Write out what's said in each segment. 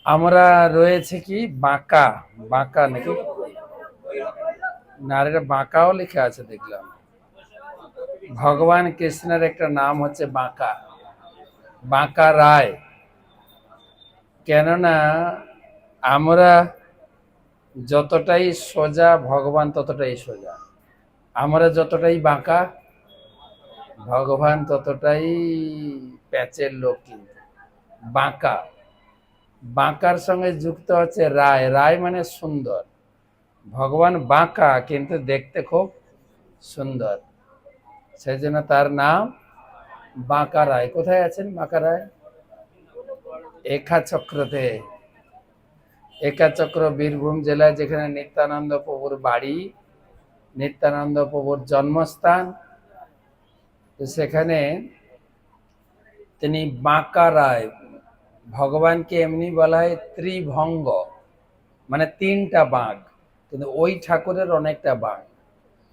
আমরা রয়েছে কি বাঁকা, বাঁকা নাকি না, এটা বাঁকাও লেখা আছে দেখলাম। ভগবান কৃষ্ণের একটা নাম হচ্ছে বাঁকা, বাঁকা রায়। কেননা আমরা যতটাই সোজা ভগবান ততটাই সোজা, আমরা যতটাই বাঁকা ভগবান ততটাই প্যাচের লোক। কিন্তু বাঁকা, বাঁকার সঙ্গে যুক্ত হচ্ছে রায়, রায় মানে সুন্দর। ভগবান বাঁকা কিন্তু দেখতে খুব সুন্দর, সেই জন্য তার নাম বাঁকা রায়। কোথায় আছেন বাঁকা রায়? একা চক্রতে। একা চক্র বীরভূম জেলায়, যেখানে নিত্যানন্দ প্রভুর বাড়ি, নিত্যানন্দ প্রভুর জন্মস্থান। তো সেখানে তিনি বাঁকা রায়। ভগবানকে এমনি বলা হয় ত্রিভঙ্গ, মানে তিনটা বাঘ, কিন্তু ওই ঠাকুরের অনেকটা বাঘ,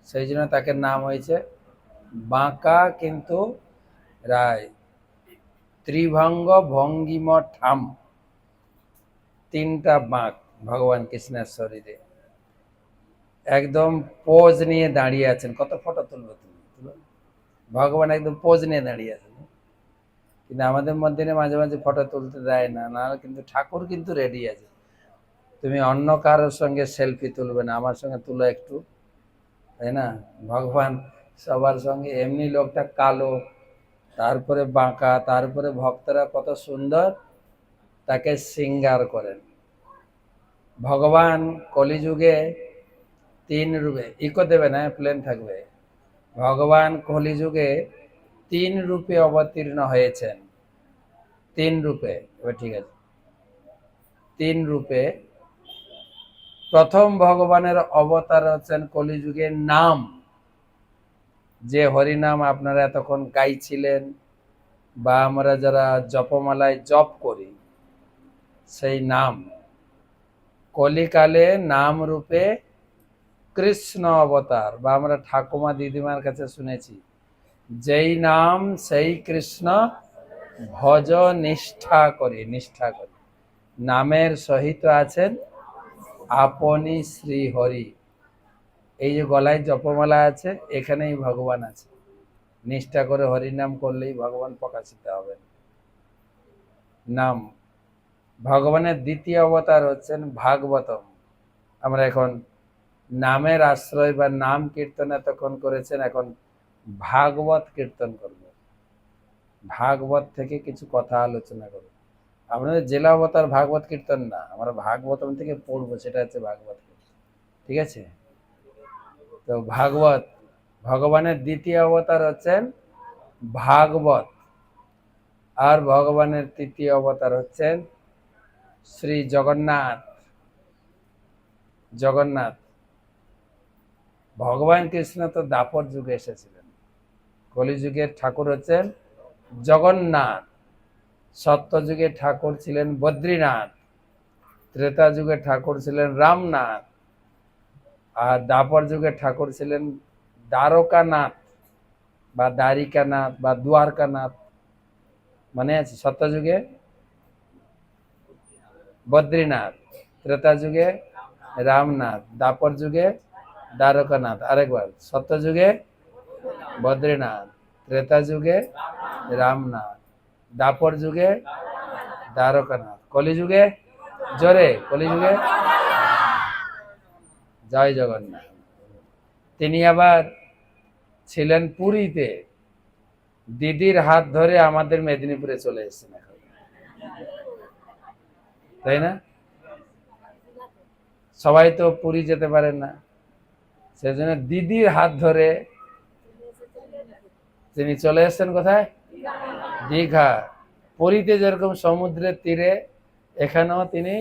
সেই জন্য তাকে নাম হয়েছে বাঁকা কিন্তু রায়। ত্রিভঙ্গ ভঙ্গিম ঠাম, তিনটা বাঁক ভগবান কৃষ্ণের শরীরে। একদম পোজ নিয়ে দাঁড়িয়ে আছেন। কত ফটো তুলবে তুমি, তুলো। ভগবান একদম পোজ নিয়ে দাঁড়িয়ে আছেন, কিন্তু আমাদের মধ্যে মাঝে মাঝে ফটো তুলতে দেয় না, না কিন্তু ঠাকুর কিন্তু রেডি আছে। তুমি অন্য কারোর সঙ্গে সেলফি তুলবে না, আমার সঙ্গে তুলো একটু, তাই না? ভগবান সবার সঙ্গে, এমনি লোকটা কালো, তারপরে বাঁকা, তারপরে ভক্তরা কত সুন্দর তাকে শৃঙ্গার করেন। ভগবান কলিযুগে তিন রূপে, ইকো দেবে না, প্লেন থাকবে। ভগবান কলিযুগে তিন রূপে অবতীর্ণ হয়েছেন, তিন রূপে। এবার ঠিক আছে, তিন রূপে। প্রথম ভগবানের অবতার হচ্ছেন কলিযুগের নাম, যে হরিনাম আপনারা এতক্ষণ গাইছিলেন, বা আমরা যারা জপমালায় জপ করি, সেই নাম কলিকালে নাম রূপে কৃষ্ণ অবতার। বা আমরা ঠাকুমা দিদিমার কাছে শুনেছি, যেই নাম সেই কৃষ্ণ ভজ নিষ্ঠা করি, নিষ্ঠা করি। নামের সহিত আছেন আপনি শ্রী হরি। এই যে গলায় জপমালা আছে, এখানেই ভগবান আছে। নিষ্ঠা করে হরিনাম করলেই ভগবান প্রকাশিত হবেন। নাম। ভগবানের দ্বিতীয় অবতার হচ্ছেন ভাগবতম। আমরা এখন নামের আশ্রয় বা নাম কীর্তন এতক্ষণ করেছেন, এখন ভাগবত কীর্তন করব। ভাগবত থেকে কিছু কথা আলোচনা করব। আপনাদের জেলা অবতার ভাগবত কীর্তন না, আমরা ভাগবতম থেকে পড়বো, সেটা হচ্ছে ভাগবত কীর্তন। ঠিক আছে? তো ভাগবত, ভগবানের দ্বিতীয় অবতার হচ্ছেন ভাগবত, আর ভগবানের তৃতীয় অবতার হচ্ছেন শ্রী জগন্নাথ। জগন্নাথ। ভগবান কৃষ্ণ তো দাপর যুগে এসেছিলেন, কলিযুগের ঠাকুর হচ্ছেন জগন্নাথ। সত্য যুগে ঠাকুর ছিলেন বদ্রীনাথ, ত্রেতা যুগে ঠাকুর ছিলেন রামনাথ, আর দাপর যুগে ঠাকুর ছিলেন দ্বারকানাথ বা দ্বারিকানাথ বা দ্বারকানাথ। মানে আছে? সত্য যুগে বদ্রীনাথ, ত্রেতা যুগে রামনাথ, দাপর যুগে দ্বারকানাথ। আরেকবার, সত্য যুগে বদ্রীনাথ, ত্রেতা যুগে রামনাথ, দাপর যুগে দ্বারকানাথ, কলিযুগে, জোরে, কলিযুগে জয় জগন্নাথ। তিনি আবার ছিলেন পুরীতে, দিদির হাত ধরে আমাদের মেদিনীপুরে চলে এসেছেন এখন, তাই না? সবাই তো পুরী যেতে পারেন না, সেজন্য দিদির হাত ধরে তিনি চলে এসেছেন কোথায়? দীঘা। পুরীতে যেরকম সমুদ্রের তীরে, এখানেও তিনি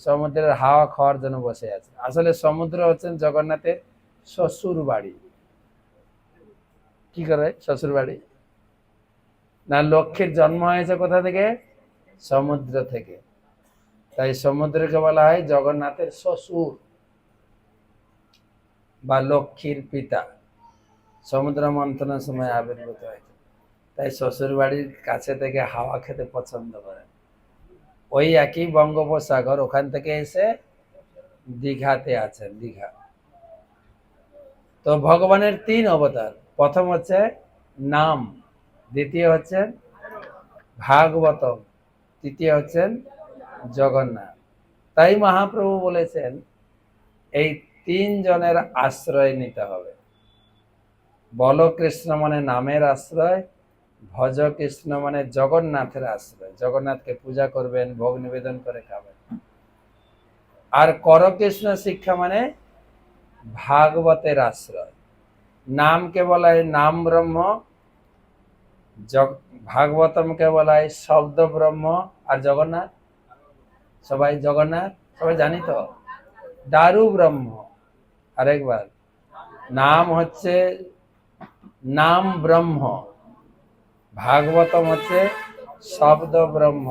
সমুদ্রের হাওয়া খাওয়ার জন্য বসে আছেন। আসলে সমুদ্র হচ্ছেন জগন্নাথের শ্বশুর বাড়ি। কি করে শ্বশুর বাড়ি? না, লক্ষ্মীর জন্ম হয়েছে কোথা থেকে? সমুদ্র থেকে। তাই সমুদ্রকে বলা হয় জগন্নাথের শ্বশুর বা লক্ষ্মীর পিতা। সমুদ্র মন্থনের সময় আবির্ভূত হয়েছে, তাই শ্বশুর বাড়ির কাছে থেকে হাওয়া খেতে পছন্দ করেন। ওই একই বঙ্গোপসাগর, ওখান থেকে এসে দীঘাতে আছেন, দীঘা। তো ভগবানের 3 অবতার, প্রথম হচ্ছে নাম, দ্বিতীয় হচ্ছেন ভাগবতম, তৃতীয় হচ্ছেন জগন্নাথ। তাই মহাপ্রভু বলেছেন এই 3 জনের আশ্রয় নিতে হবে। বল কৃষ্ণ মানে নামের আশ্রয়, ভজ কৃষ্ণ মানে জগন্নাথের আশ্রয়, জগন্নাথকে পূজা করবেন, ভোগ নিবেদন করে খাবেন। আর কর কৃষ্ণ শিক্ষা মানে ভাগবতের আশ্রয়। নামকে বলা হয় নাম ব্রহ্ম, ভাগবতমকে বলা হয় শব্দ ব্রহ্ম, আর জগন্নাথ, সবাই জগন্নাথ সবাই জানি তো, দারু ব্রহ্ম। আরেকবার, নাম হচ্ছে নাম ব্রহ্ম, ভাগবতম হচ্ছে শব্দ ব্রহ্ম,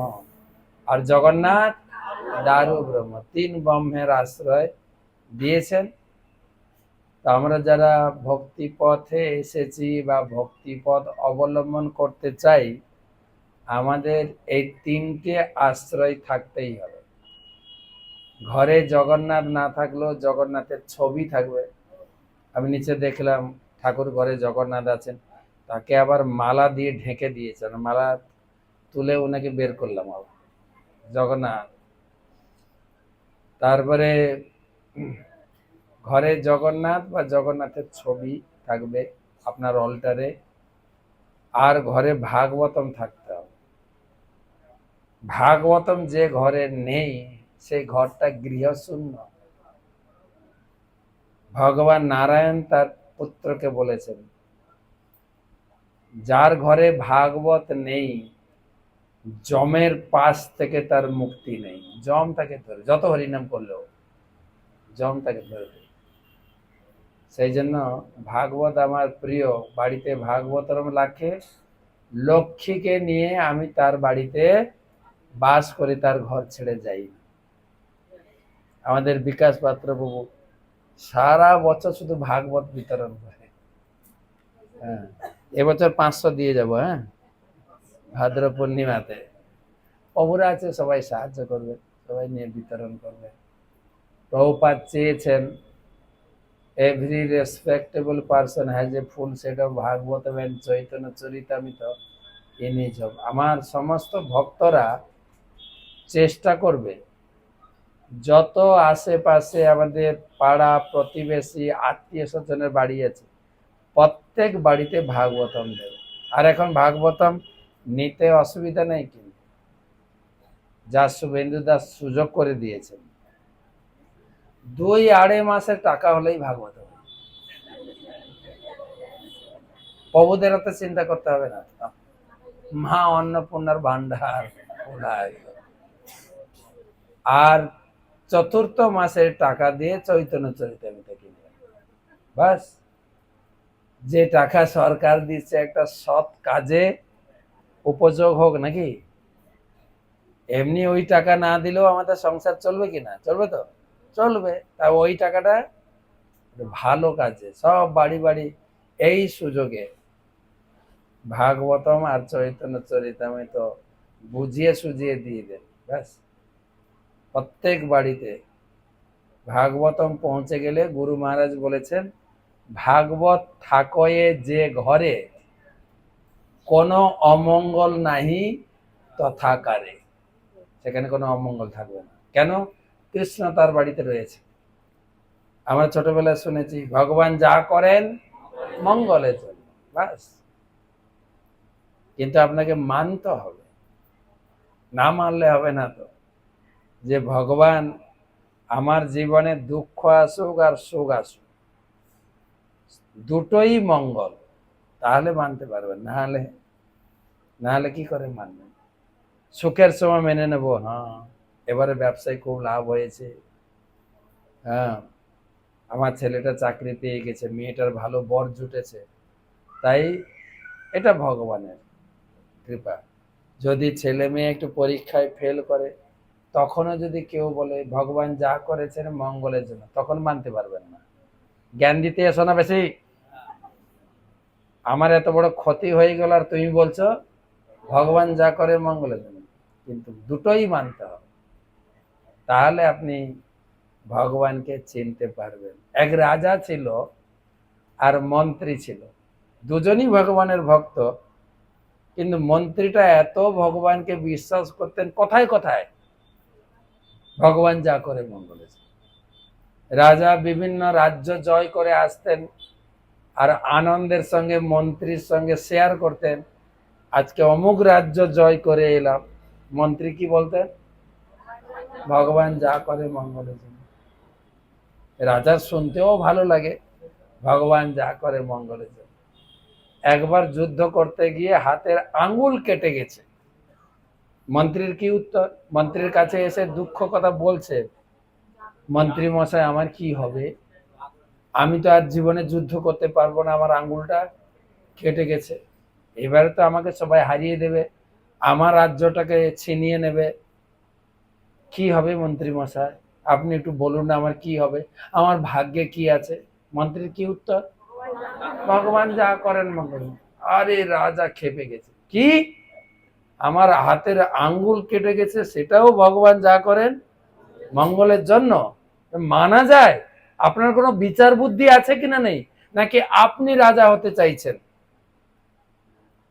আর জগন্নাথ দারু ব্রহ্ম। 3 ব্রহ্মের আশ্রয় দিয়েছেন। তো আমরা যারা ভক্তি পথে এসেছি বা ভক্তি পথ অবলম্বন করতে চাই, আমাদের এই 3টে আশ্রয় থাকতেই হবে। ঘরে জগন্নাথ না থাকলেও জগন্নাথের ছবি থাকবে। আমি নিচে দেখলাম ঠাকুর ঘরে জগন্নাথ আছেন, তাকে আবার মালা দিয়ে ঢেকে দিয়েছেন, মালা তুলে ওনাকে বের করলাম আবার জগন্নাথ। তারপরে ঘরে জগন্নাথ বা জগন্নাথের ছবি থাকবে আপনার অল্টারে, আর ঘরে ভাগবতম থাকতে হবে। ভাগবতম যে ঘরে নেই সেই ঘরটা গৃহশূন্য। ভগবান নারায়ণ তার পুত্রকে বলেছেন, যার ঘরে ভাগবত নেই যমের পাশ থেকে তার মুক্তি নেই। যম তাকে ধরে, যত হরিনাম করলেও যম তাকে ধরবে। সেই জন্য ভাগবত আমার প্রিয়, বাড়িতে ভাগবতরম লাখে, লক্ষ্মীকে নিয়ে আমি তার বাড়িতে বাস করে তার ঘর ছেড়ে যাই। আমাদের বিকাশ পাত্র বাবু সারা বছর শুধু ভাগবত বিতরণ করে। হ্যাঁ, এবছর 500 দিয়ে যাব। হ্যাঁ, ভাদ্র পূর্ণিমাতে প্রভুরা আছে, সবাই সাহায্য করবে, সবাই নিয়ে বিতরণ করবে। প্রভুপাদ চেয়েছেন every respectable person has a full set of Bhagavatam and Chaitanya Charitamrita in his home. আমার সমস্ত ভক্তরা চেষ্টা করবে যত আশেপাশে আমাদের পাড়া প্রতিবেশী আত্মীয় স্বজনের বাড়ি আছে প্রত্যেক বাড়িতে ভাগবতম দেবে। আর এখন ভাগবতম নিতে অসুবিধা নেই, কিন্তু যা শুভেন্দু দাস সুযোগ করে দিয়েছেন, 2-2.5 মাসের টাকা হলেই ভাগবত। প্রভুদের তো চিন্তা করতে হবে না, মা অন্নপূর্ণার ভান্ডার আর 4র্থ মাসের টাকা দিয়ে চৈতন্য চরিতামৃত কিনবে। বাস, যে টাকা সরকার দিচ্ছে একটা সৎ কাজে উপযোগ হোক নাকি। এমনি ওই টাকা না দিলেও আমাদের সংসার চলবে কিনা, চলবে তো চলবে। তা ওই টাকাটা ভালো কাজে, সব বাড়ি বাড়ি এই সুযোগে ভাগবতম আর চৈতন্য চরিতামৃত বুঝিয়ে সুঝিয়ে দিয়ে দেন। ব্যাস, প্রত্যেক বাড়িতে ভাগবতম পৌঁছে গেলে গুরু মহারাজ বলেছেন, ভাগবত থাকয়ে যে ঘরে কোনো অমঙ্গল নাহি তথাকারে, সেখানে কোনো অমঙ্গল থাকবে না। কেন? কৃষ্ণ তার বাড়িতে রয়েছে। আমরা ছোটবেলায় শুনেছি ভগবান যা করেন মঙ্গলের জন্য। বাস, কিন্তু আপনাকে মানতে হবে, না মানলে হবে না। তো যে ভগবান আমার জীবনে দুঃখ আসুক আর সুখ আসুক দুটোই মঙ্গল, তাহলে মানতে পারবেন, না হলে কি করে মানবেন? সুখের সময় মেনে নেব, হ্যাঁ এবারে ব্যবসায় খুব লাভ হয়েছে, হ্যাঁ আমার ছেলেটা চাকরি পেয়ে গেছে, মেয়েটার ভালো বর জুটেছে, তাই এটা ভগবানের কৃপা। যদি ছেলে মেয়ে একটু পরীক্ষায় ফেল করে, তখনও যদি কেউ বলে ভগবান যা করেছেন মঙ্গলের জন্য, তখন মানতে পারবেন না। জ্ঞান দিতে এসো না বেশি, আমার এত বড় ক্ষতি হয়ে গেল আর তুমি বলছো ভগবান যা করে মঙ্গলের জন্য। কিন্তু দুটোই মানতে হবে, তাহলে আপনি ভগবানকে চিনতে পারবেন। এক রাজা ছিল আর মন্ত্রী ছিল, দুজনই ভগবানের ভক্ত, কিন্তু মন্ত্রীটা এত ভগবানকে বিশ্বাস করতেন, কথায় কথায় ভগবান যা করে মঙ্গলে। রাজা বিভিন্ন রাজ্য জয় করে আসতেন আর আনন্দের সঙ্গে মন্ত্রীর সঙ্গে শেয়ার করতেন, আজকে অমুক রাজ্য জয় করে এলাম। মন্ত্রী কি বলতেন? ভগবান যা করে মঙ্গলের জন্য। রাজার শুনতেও ভালো লাগে, ভগবান যা করে মঙ্গলের জন্য। একবার যুদ্ধ করতে গিয়ে হাতের আঙ্গুল কেটে গেছে। মন্ত্রীর কি উত্তর? মন্ত্রীর কাছে এসে দুঃখ কথা বলছে, মন্ত্রী মশাই আমার কি হবে, আমি তো আর জীবনে যুদ্ধ করতে পারবো না, আমার আঙ্গুলটা কেটে গেছে, এবারে তো আমাকে সবাই হারিয়ে দেবে, আমার রাজ্যটাকে ছিনিয়ে নেবে, কি হবে মন্ত্রী মশাই, আপনি একটু বলুন না আমার কি হবে, আমার ভাগ্যে কি আছে? মন্ত্রীর কি উত্তর? ভগবান যা করেন মঙ্গল। আরে রাজা খেপে গেছে, কি আমার হাতের আঙ্গুল কেটে গেছে সেটাও ভগবান যা করেন মঙ্গলের জন্য? মানা যায়? আপনার কোনো বিচার বুদ্ধি আছে কিনা নেই, নাকি আপনি রাজা হতে চাইছেন?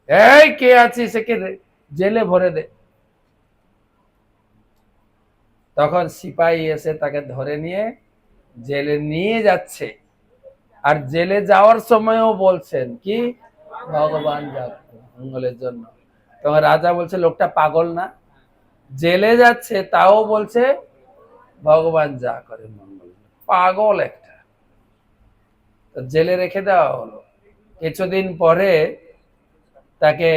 এই কে আছিস একে জেলে ভরে দে। তখন সিপাহী এসে তাকে ধরে নিয়ে জেলে নিয়ে যাচ্ছে, আর জেলে যাওয়ার সময়ও বলছেন কি ভগবান যা মঙ্গলের জন্য। তখন রাজা বলছে লোকটা পাগল না, জেলে যাচ্ছে তাও বলছে ভগবান যা করে মঙ্গল। পাগল একটা। জেলে রেখে দেওয়া হলো। কিছুদিন পরে তাকে,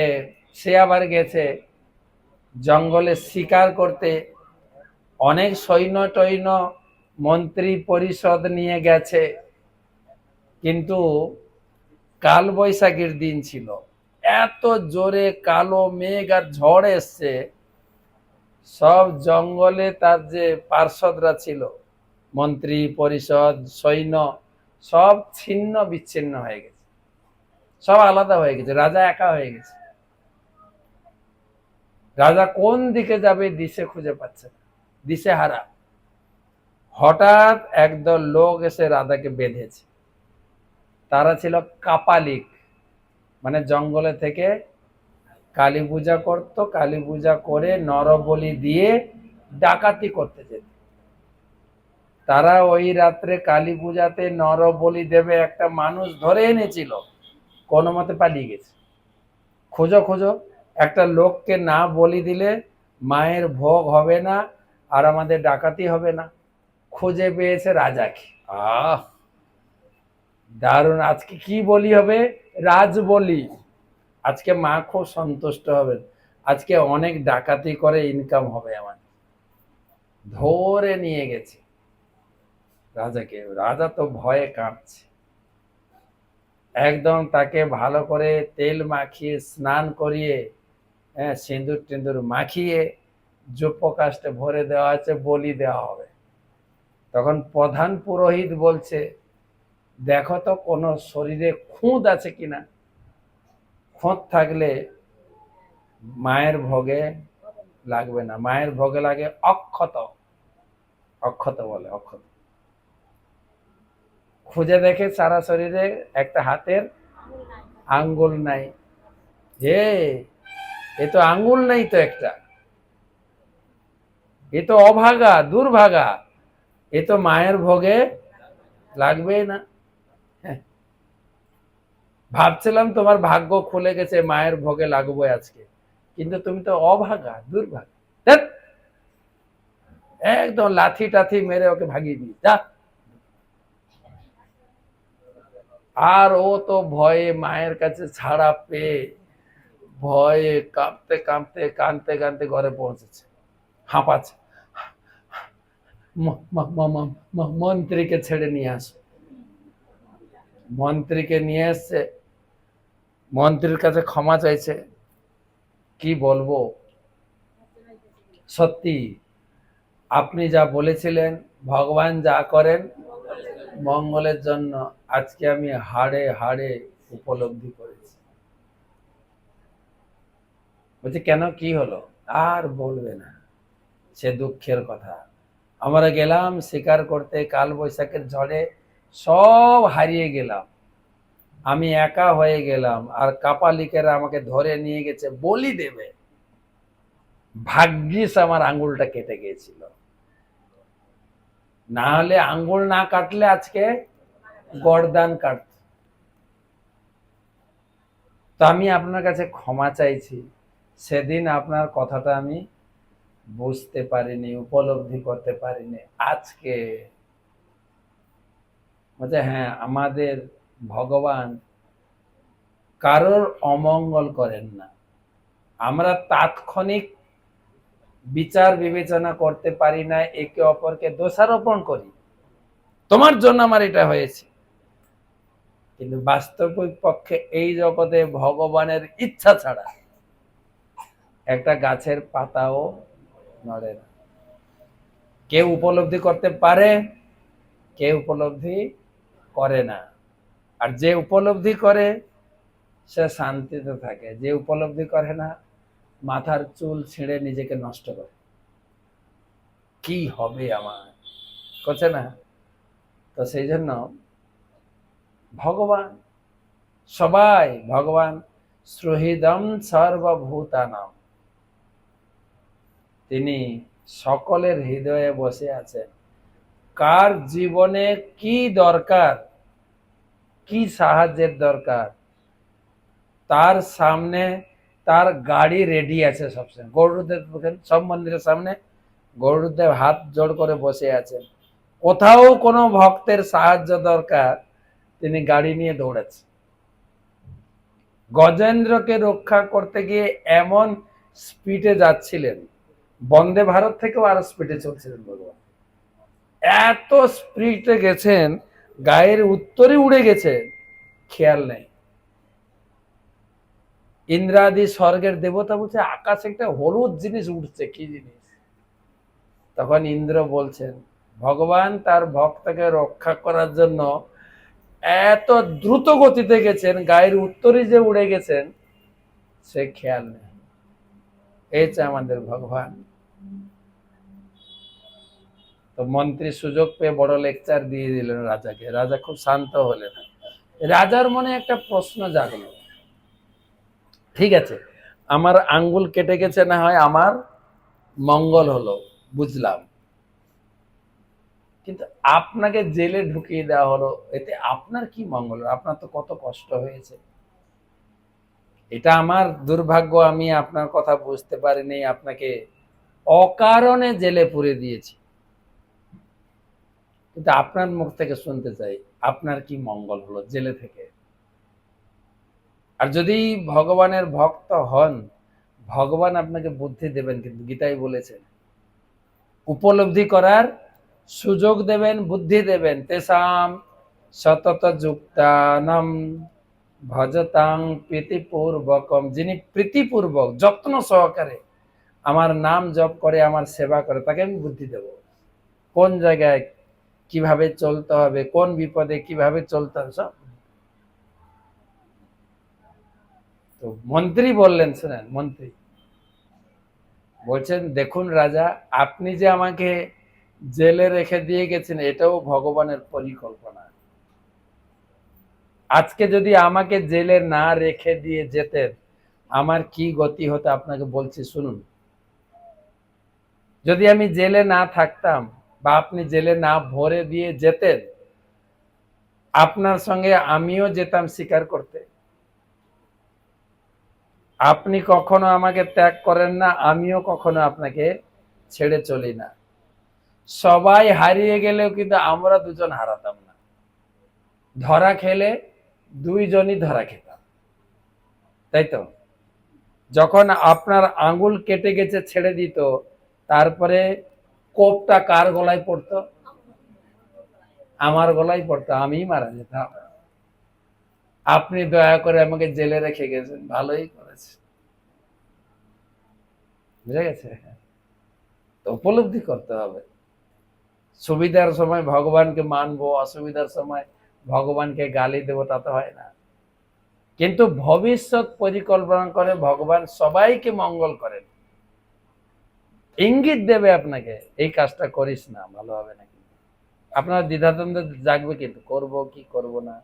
সে আবার গেছে জঙ্গলে শিকার করতে, অনেক সৈন্য টৈন্য মন্ত্রী পরিষদ নিয়ে গেছে, কিন্তু কাল বৈশাখীর দিন ছিল, এত জোরে কালো মেঘ আর ঝড় এসছে, সব জঙ্গলে তার যে পার্ষদরা ছিল, মন্ত্রী পরিষদ সৈন্য, সব ছিন্ন বিচ্ছিন্ন হয়ে গেছে, সব আলাদা হয়ে গেছে, রাজা একা হয়ে গেছে। রাজা কোন দিকে যাবে দিশে খুঁজে পাচ্ছে না, দিশে হারা। হঠাৎ একদল লোক এসে রাজাকে বেঁধেছে। তারা ছিল কাপালিক, মানে জঙ্গলে থেকে কালী পূজা করতো, কালী পূজা করে নরবলি দিয়ে ডাকাতি করতে যেত। তারা ওই রাত্রে কালী পূজাতে নরবলি দেবে একটা মানুষ ধরে এনেছিল, কোনো মতে পালিয়ে গেছে। খোঁজো খোঁজো, একটা লোককে না বলি দিলে মায়ের ভোগ হবে না আর আমাদের ডাকাতি হবে না। খুঁজে পেয়েছে রাজাকে। আহ দারুণ, আজকে কি বলি হবে? রাজ বলি। আজকে মা খুব সন্তুষ্ট হবেন, আজকে অনেক ডাকাতি করে ইনকাম হবে আমার। ধরে নিয়ে গেছে রাজাকে। রাজা তো ভয়ে কাঁপছে, একদম তাকে ভালো করে তেল মাখিয়ে স্নান করিয়ে, হ্যাঁ, সিঁদুর টিঁদুর মাখিয়ে যুপকাষ্টে ভরে দেওয়া আছে, বলি দেওয়া হবে। তখন প্রধান পুরোহিত বলছে, দেখো তো কোনো শরীরে খুঁত আছে কিনা, খুঁত থাকলে মায়ের ভোগে লাগবে না, মায়ের ভোগে লাগে অক্ষত, অক্ষত বলে, অক্ষত। খুঁজে দেখে সারা শরীরে একটা হাতের আঙ্গুল নাই। হে, এ তো আঙ্গুল নাই তো একটা, এ তো অভাগা দুর্ভাগা, এ তো মায়ের ভোগে লাগবে না। হ্যাঁ, ভাবছিলাম তোমার ভাগ্য খুলে গেছে, মায়ের ভোগে লাগবো আজকে, কিন্তু তুমি তো অভাগা দুর্ভাগা। একদম লাথি টাথি মেরে ওকে ভাগিয়ে দিই যা। আর ও তো ভয়ে মায়ের কাছে ছাড়া পেয়ে ভয়ে কাঁপতে কাঁপতে কাঁদতে কাঁদতে ঘরে পৌঁছেছে, হাঁপাচ্ছে। মন্ত্রীকে ছেড়ে নিয়ে আসো। মন্ত্রীকে নিয়ে এসছে, মন্ত্রীর কাছে ক্ষমা চাইছে। কি বলবো, সত্যি আপনি যা বলেছিলেন ভগবান যা করেন মঙ্গলের জন্য, আজকে আমি হাড়ে হাড়ে উপলব্ধি করেছি। বলছে কেন, কি হলো? আর বলবে না সে দুঃখের কথা। আমরা গেলাম শিকার করতে, কাল বৈশাখের ঝড়ে সব হারিয়ে গেলাম, আমি একা হয়ে গেলাম, আর কাপালিকেরা আমাকে ধরে নিয়ে গেছে বলি দেবে। ভাগ্যিস আমার আঙ্গুলটা কেটে গিয়েছিল, না হলে আঙ্গুল না কাটলে আজকে গর্দান কাটত। তো আমি আপনার কাছে ক্ষমা চাইছি, সেদিন আপনার কথাটা আমি বুঝতে পারিনি, উপলব্ধি করতে পারিনি। আজকে বলছে হ্যাঁ, আমাদের ভগবান কারোর অমঙ্গল করেন না। আমরা তাৎক্ষণিক বিচার বিবেচনা করতে পারি না, একে অপরকে দোষারোপণ করি, তোমার জন্য আমার এটা হয়েছে। কিন্তু বাস্তবিক পক্ষে এই জগতে ভগবানের ইচ্ছা ছাড়া একটা গাছের পাতাও নড়ে না। কেউ উপলব্ধি করতে পারে, কেউ উপলব্ধি করে না। আর যে উপলব্ধি করে সে শান্তিতে থাকে, যে উপলব্ধি করে না মাথার চুল ছিঁড়ে নিজেকে নষ্ট করে, কি হবে আমার, করছে না। তো সেই জন্য ভগবান, সবাই ভগবান সুহৃদম সর্বভূতানাম, তিনি সকলের হৃদয়ে বসে আছেন। কার জীবনে কি দরকার, কি সাহায্যের দরকার, তার সামনে তার গাড়ি রেডি আছে সবসময়। গরুদেব সব মন্দিরের সামনে গরুদেব হাত জোড় করে বসে আছেন, কোথাও কোনো ভক্তের সাহায্য দরকার তিনি গাড়ি নিয়ে দৌড়াচ্ছেন। গজেন্দ্রকে রক্ষা করতে গিয়ে এমন স্পিডে যাচ্ছিলেন, বন্দে ভারত থেকেও আরো স্পিডে চলছিলেন ভগবান। এত স্পিডে গেছেন, গায়ের উত্তরে উড়ে গেছে, খেয়াল নেই। ইন্দ্রাদি স্বর্গের দেবতা বলছে আকাশে একটা হলুদ জিনিস উঠছে, কি জিনিস? তখন ইন্দ্র বলছেন ভগবান তার ভক্তকে রক্ষা করার জন্য এত দ্রুত গতিতে গেছেন, গায়ের উত্তরে যে উড়ে গেছেন সে খেয়াল নেই। এই যে আমাদের ভগবান। তো মন্ত্রী সুযোগ পেয়ে বড় লেকচার দিয়ে দিলেন রাজাকে। রাজা খুব শান্ত হলেন। রাজার মনে একটা প্রশ্ন জাগলো, ঠিক আছে আমার আঙ্গুল কেটে গেছে, না হয় আমার মঙ্গল হলো, বুঝলাম, কিন্তু আপনাকে জেলে ঢুকিয়ে দেওয়া হলো, এতে আপনার কি মঙ্গল? আপনার তো কত কষ্ট হয়েছে। এটা আমার দুর্ভাগ্য, আমি আপনার কথা বুঝতে পারিনি, আপনাকে অকারণে জেলে পুরে দিয়েছি। কিন্তু আপনার মুখ থেকে শুনতে চাই আপনার কি মঙ্গল হলো জেলে থেকে? আর যদি ভগবানের ভক্ত হন, ভগবান আপনাকে বুদ্ধি দেবেন, কিন্তু গীতায় বলেছেন উপলব্ধি করার সুযোগ দেবেন, বুদ্ধি দেবেন। তেসাম সতত যুক্তানাম ভজতাং প্রীতিপূর্বকম, যিনি প্রীতিপূর্বক যত্ন সহকারে আমার নাম জপ করে, আমার সেবা করে, তাকে আমি বুদ্ধি দেব কোন জায়গায় কিভাবে চলতে হবে, কোন বিপদে কিভাবে চলতে হবে সব। তো মন্ত্রী বললেন, শোনেন, মন্ত্রী বলছেন দেখুন রাজা, আপনি যে আমাকে জেলে রেখে দিয়ে গেছেন এটাও ভগবানের পরিকল্পনা। আজকে যদি আমাকে জেলে না রেখে দিয়ে যেতেন আমার কি গতি হতো আপনাকে বলছি শুনুন। যদি আমি জেলে না থাকতাম বা আপনি জেলে না ভরে দিয়ে যেতেন, আপনার সঙ্গে আমিও যেতাম শিকার করতে। আপনি কখনো আমাকে ত্যাগ করেন না, আমিও কখনো আপনাকে ছেড়ে চলি না। সবাই হারিয়ে গেলেও কিন্তু আমরা দুজন হারাতাম না। ধরা খেলে দুইজনই ধরা খেতাম, তাই তো? যখন আপনার আঙ্গুল কেটে গেছে ছেড়ে দিত, তারপরে কোপটা কার গলায় পড়তো? আমার গলায় পড়তো, আমি মারা যেতাম। আপনি দয়া করে আমাকে জেলে রেখে গেছেন, ভালোই করেছে। বুঝে গেছে? তো উপলব্ধি করতে হবে, সুবিধার সময় ভগবানকে মানবো, অসুবিধার সময় ভগবানকে গালি দেবো, তা তো হয় না। কিন্তু ভবিষ্যৎ পরিকল্পনা করে ভগবান সবাইকে মঙ্গল করেন। ইঙ্গিত দেবে আপনাকে, এই কাজটা করিস না, ভালো হবে না। কিন্তু আপনার দ্বিধাদ্বন্দ্ব জাগবে, কিন্তু করব কি করব না।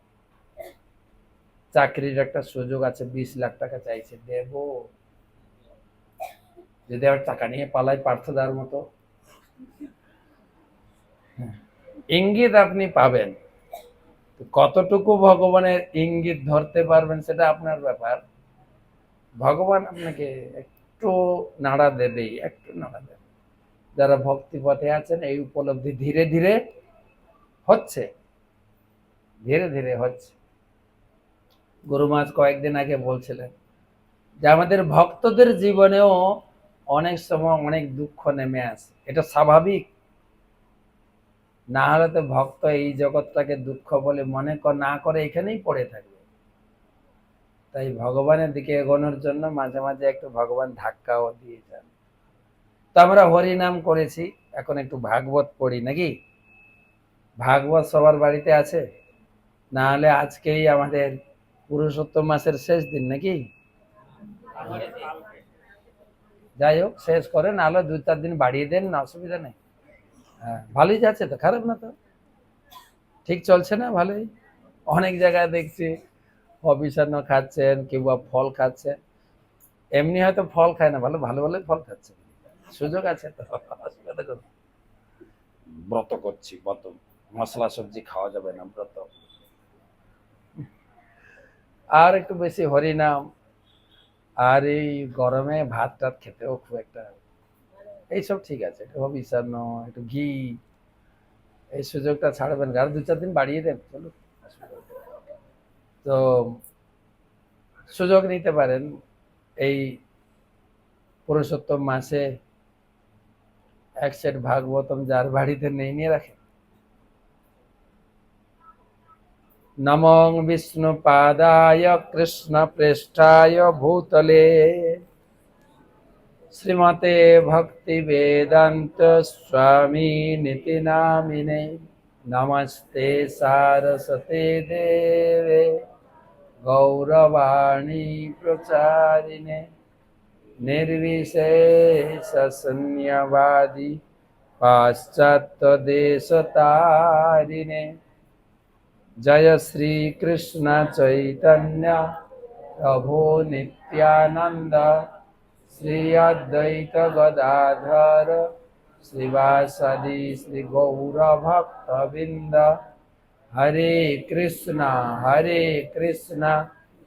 চাকরির একটা সুযোগ আছে, 20 লাখ টাকা চাইছে, দেব? যদি আবার টাকা নিয়ে পালাই পার্থদার মতো। ইঙ্গিত আপনি পাবেন, কতটুকু ভগবানের ইঙ্গিত ধরতে পারবেন সেটা আপনার ব্যাপার। ভগবান আপনাকে একটু নাড়া দেবেই, একটু নাড়া দেবে। যারা ভক্তি পথে আছেন এই উপলব্ধি ধীরে ধীরে হচ্ছে, ধীরে ধীরে হচ্ছে। গুরু মহারাজ কয়েকদিন আগে বলছিলেন যে আমাদের ভক্তদের জীবনেও অনেক সময় অনেক দুঃখ নেমে আসে, এটা স্বাভাবিক। না হলে তো ভক্ত এই জগৎটাকে দুঃখ বলে মনে না করে এখানেই পড়ে থাকবে। তাই ভগবানের দিকে এগোনোর জন্য মাঝে মাঝে একটু ভগবান ধাক্কাও দিয়ে যান। তো আমরা হরি নাম করেছি, এখন একটু ভাগবত পড়ি নাকি? ভাগবত সবার বাড়িতে আছে? না হলে আজকেই আমাদের পুরুষোত্তম মাসের শেষ দিন নাকি? যাই হোক, শেষ করেন, না হলে 2-4 দিন বাড়িয়ে দেন, না অসুবিধা নেই। হ্যাঁ, ভালোই যাচ্ছে তো, খারাপ না তো, ঠিক চলছে না? ভালোই। অনেক জায়গায় দেখছি অবিষান্ন খাচ্ছেন, কিংবা ফল খাচ্ছেন। এমনি হয়তো ফল খায় না, ভালো ভালো ভালো ফল খাচ্ছে, সুযোগ আছে তো, অসুবিধা করবে। ব্রত করছি, ব্রত, মশলা সবজি খাওয়া যাবে না, ব্রত। আর একটু বেশি হরিনাম, আর এই গরমে ভাত টাত খেতেও খুব একটা, এইসব ঠিক আছে, একটু হবিষান্ন, একটু ঘি, এই সুযোগটা ছাড়বেন, আর 2-4 দিন বাড়িয়ে দেন, চলুন। তো সুযোগ নিতে পারেন এই পুরুষোত্তম মাসে, এক সেট ভাগবতম যার বাড়িতে নেই, নিয়ে রাখেন। নমঃ বিষ্ণুপাদায় কৃষ্ণপ্রেষ্ঠায় ভূতলে শ্রীমতে ভক্তিবেদান্ত স্বামিনিতি নামিনে নমস্তে সারস্বতে দেবে গৌরবাণী প্রচারিণে निर्विशेष शून्यवादी पाश्चात्य देशतारिणे जय श्री कृष्ण चैतन्य प्रभु नित्यानंद श्री अद्वैत गदाधर श्रीवासदि श्री गौर भक्तवृंद हरे कृष्णा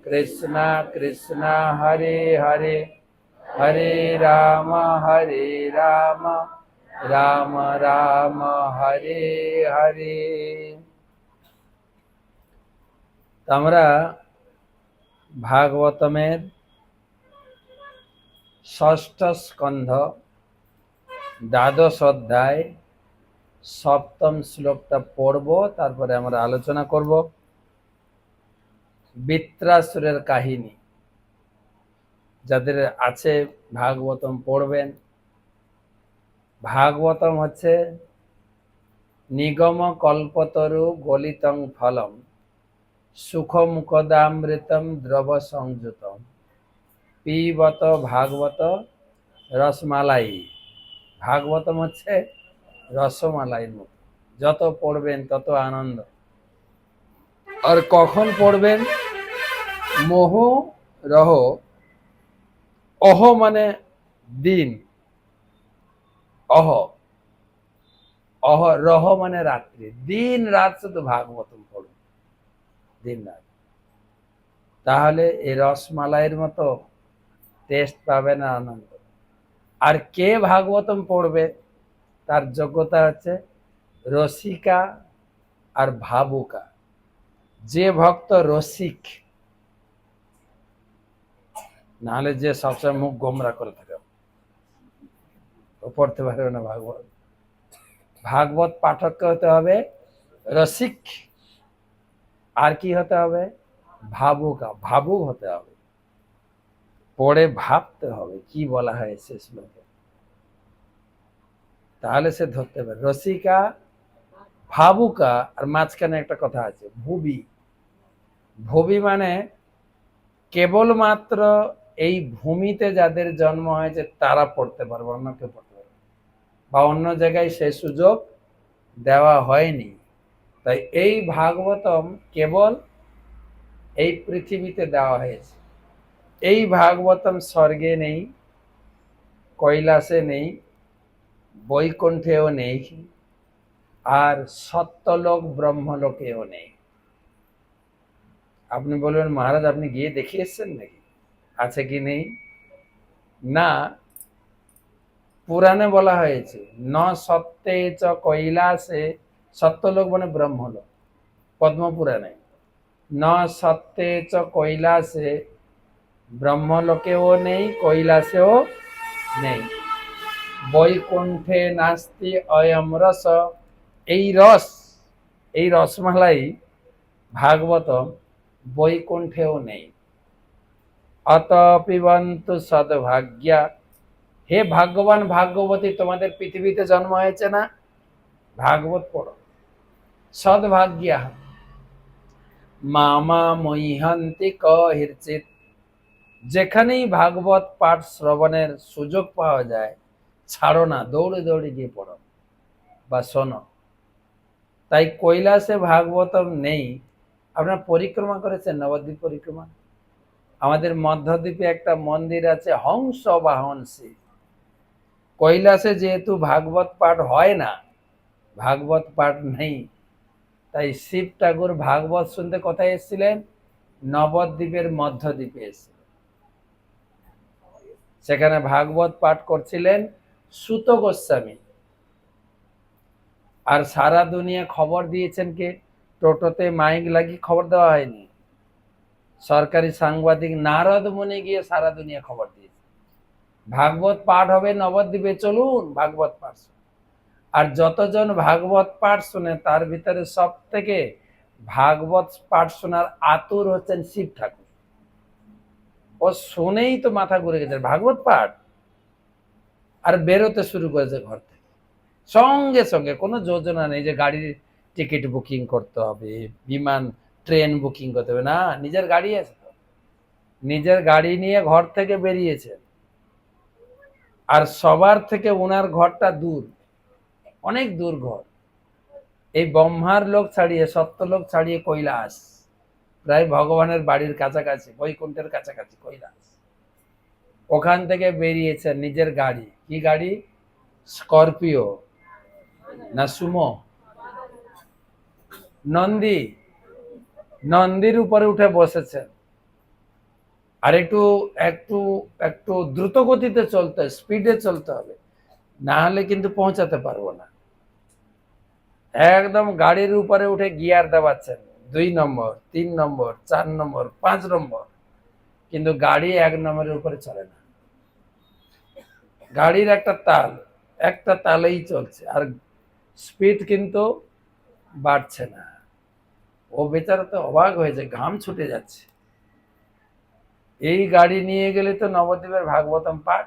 कृष्णा कृष्णा हरे हरे हरे राम राम राम हरे हरे। আমরা ভাগবতমের 6ষ্ঠ স্কন্ধ দ্বাদশ অধ্যায় 7ম শ্লোকটা পড়ব, তারপরে আমরা আলোচনা করব বৃত্রাসুরের কাহিনী। যাদের আছে ভাগবতম পড়বেন। ভাগবতম হচ্ছে নিগম কল্পতরু গলিতং ফলম সুখমুখদামৃতম দ্রব সংযুতম পিবত ভাগবত রসমালাই। ভাগবতম হচ্ছে রসমালাইয়ের মতো, যত পড়বেন তত আনন্দ। আর কখন পড়বেন? মোহ রহ, অহ মানে দিন, অহ অহ রহ মানে রাত্রি, দিন রাত শুধু ভাগবতম পড়ুন, দিন রাত। তাহলে এই রসমালাইয়ের মতো টেস্ট পাবে না, আনন্দ। আর কে ভাগবতম পড়বে তার যোগ্যতা হচ্ছে রসিকা আর ভাবুকা। যে ভক্ত রসিক, নাহলে যে সবসময় মুখ গোমরা করে থাকে ও পড়তে পারবে না ভাগবত। ভাগবত পাঠককে হতে হবে রসিক, আর কি হতে হবে? ভাবুকা, ভাবুক হতে হবে, পড়ে ভাবতে হবে কি বলা হয়েছে শ্লোকে, তাহলে সে ধরতে পারে। রসিকা, ভাবুকা, আর মাঝখানে একটা কথা আছে ভুবি। ভুবি মানে কেবলমাত্র এই ভূমিতে যাদের জন্ম হয়েছে তারা পড়তে পারবে, অন্য কেউ পড়তে পারবে। বা অন্য জায়গায় সে সুযোগ দেওয়া হয়নি। তাই এই ভাগবতম কেবল এই পৃথিবীতে দেওয়া হয়েছে। এই ভাগবতম স্বর্গে নেই, কৈলাসে নেই, বৈকুণ্ঠেও নেই, আর সত্যলোক ব্রহ্মলোকেও নেই। আপনি বলবেন মহারাজ আপনি গিয়ে দেখে এসছেন নাকি, আছে কি নেই? না, পুরাণে বলা হয়েছে ন সত্যে চ কৈলাসে, সত্যলোক মানে ব্রহ্মলোক, পদ্মপুরাণে ন সত্যে চ কৈলাসে, ব্রহ্মলোকেও নেই, কৈলাসেও নেই। বৈকুণ্ঠে নাস্তি অয়ম রস, এই রস, এই রসমালাই ভাগবতম বৈকুণ্ঠেও নেই। অত পিবন্তু সদ্ভাগ্যা, হে ভাগ্যবান ভাগ্যবতী, তোমাদের পৃথিবীতে জন্ম হয়েছে না, ভাগবত পড়ো। সদ্ভাগ্যা মামা মহ্যন্তি কহির্চিত, যেখানেই ভাগবত পাঠ শ্রবণের সুযোগ পাওয়া যায় ছাড়ো না, দৌড়ে দৌড়ে গিয়ে পড়ো বা শোনো। তাই কৈলাসে ভাগবতম নেই। আপনারা পরিক্রমা করেছেন নবদ্বীপ পরিক্রমা? আমাদের মধ্যদ্বীপে একটা মন্দির আছে হংস বাহন শিব। কৈলাসে যেহেতু ভাগবত পাঠ হয় না, ভাগবত পাঠ নেই, তাই শিব ঠাকুর ভাগবত শুনতে কোথায় এসেছিলেন? নবদ্বীপের মধ্যদ্বীপে এসেছিলেন। সেখানে ভাগবত পাঠ করছিলেন সুত গোস্বামী। আর সারা দুনিয়া খবর দিয়েছেন কে? টোটোতে মাইক লাগিয়ে খবর দেওয়া হয়নি, সরকারি সাংবাদিক নারদ মুনি গিয়ে সারা দুনিয়া খবর দিয়েছে ভাগবত পাঠ হবে নবদ্বীপে, চলুন ভাগবত পাঠ। আর যতজন ভাগবত পাঠ শুনে তার ভিতরে সব থেকে ভাগবত পাঠ শোনার আতুর হচ্ছেন শিব ঠাকুর। ও শুনেই তো মাথা ঘুরে গেছে ভাগবত পাঠ, আর বেরোতে শুরু করেছে ঘর থেকে সঙ্গে সঙ্গে। কোনো যোজনা নেই যে গাড়ির টিকিট বুকিং করতে হবে, বিমান ট্রেন বুকিং করতে হবে, না, নিজের গাড়ি আছে তো, নিজের গাড়ি নিয়ে ঘর থেকে বেরিয়েছেন। আর সবার থেকে ওনার ঘরটা দূর, অনেক দূর ঘর। এই ব্রহ্মার লোক ছাড়িয়ে, সত্যলোক ছাড়িয়ে কৈলাস, প্রায় ভগবানের বাড়ির কাছাকাছি, বৈকুণ্ঠের কাছাকাছি কৈলাস। ওখান থেকে বেরিয়েছেন নিজের গাড়ি। কি গাড়ি? স্করপিও না সুমো? নন্দী, নন্দীর উপরে উঠে বসেছেন। আর একটু একটু একটু দ্রুত গতিতে চলতে, স্পিডে চলতে হবে, না হলে কিন্তু পৌঁছাতে পারবো না। একদম গাড়ির উপরে উঠে গিয়ার দেওয়াচ্ছেন, 2 নম্বর, 3 নম্বর, 4 নম্বর, 5 নম্বর, কিন্তু গাড়ি 1 নম্বরের উপরে চলে না। গাড়ির একটা তালেই চলছে, আর স্পিড কিন্তু বাড়ছে না। ও বেচারা তো অবাক হয়েছে, ঘাম ছুটে যাচ্ছে। এই গাড়ি নিয়ে গেলে তো নবদ্বীপের ভাগবতম পাঠ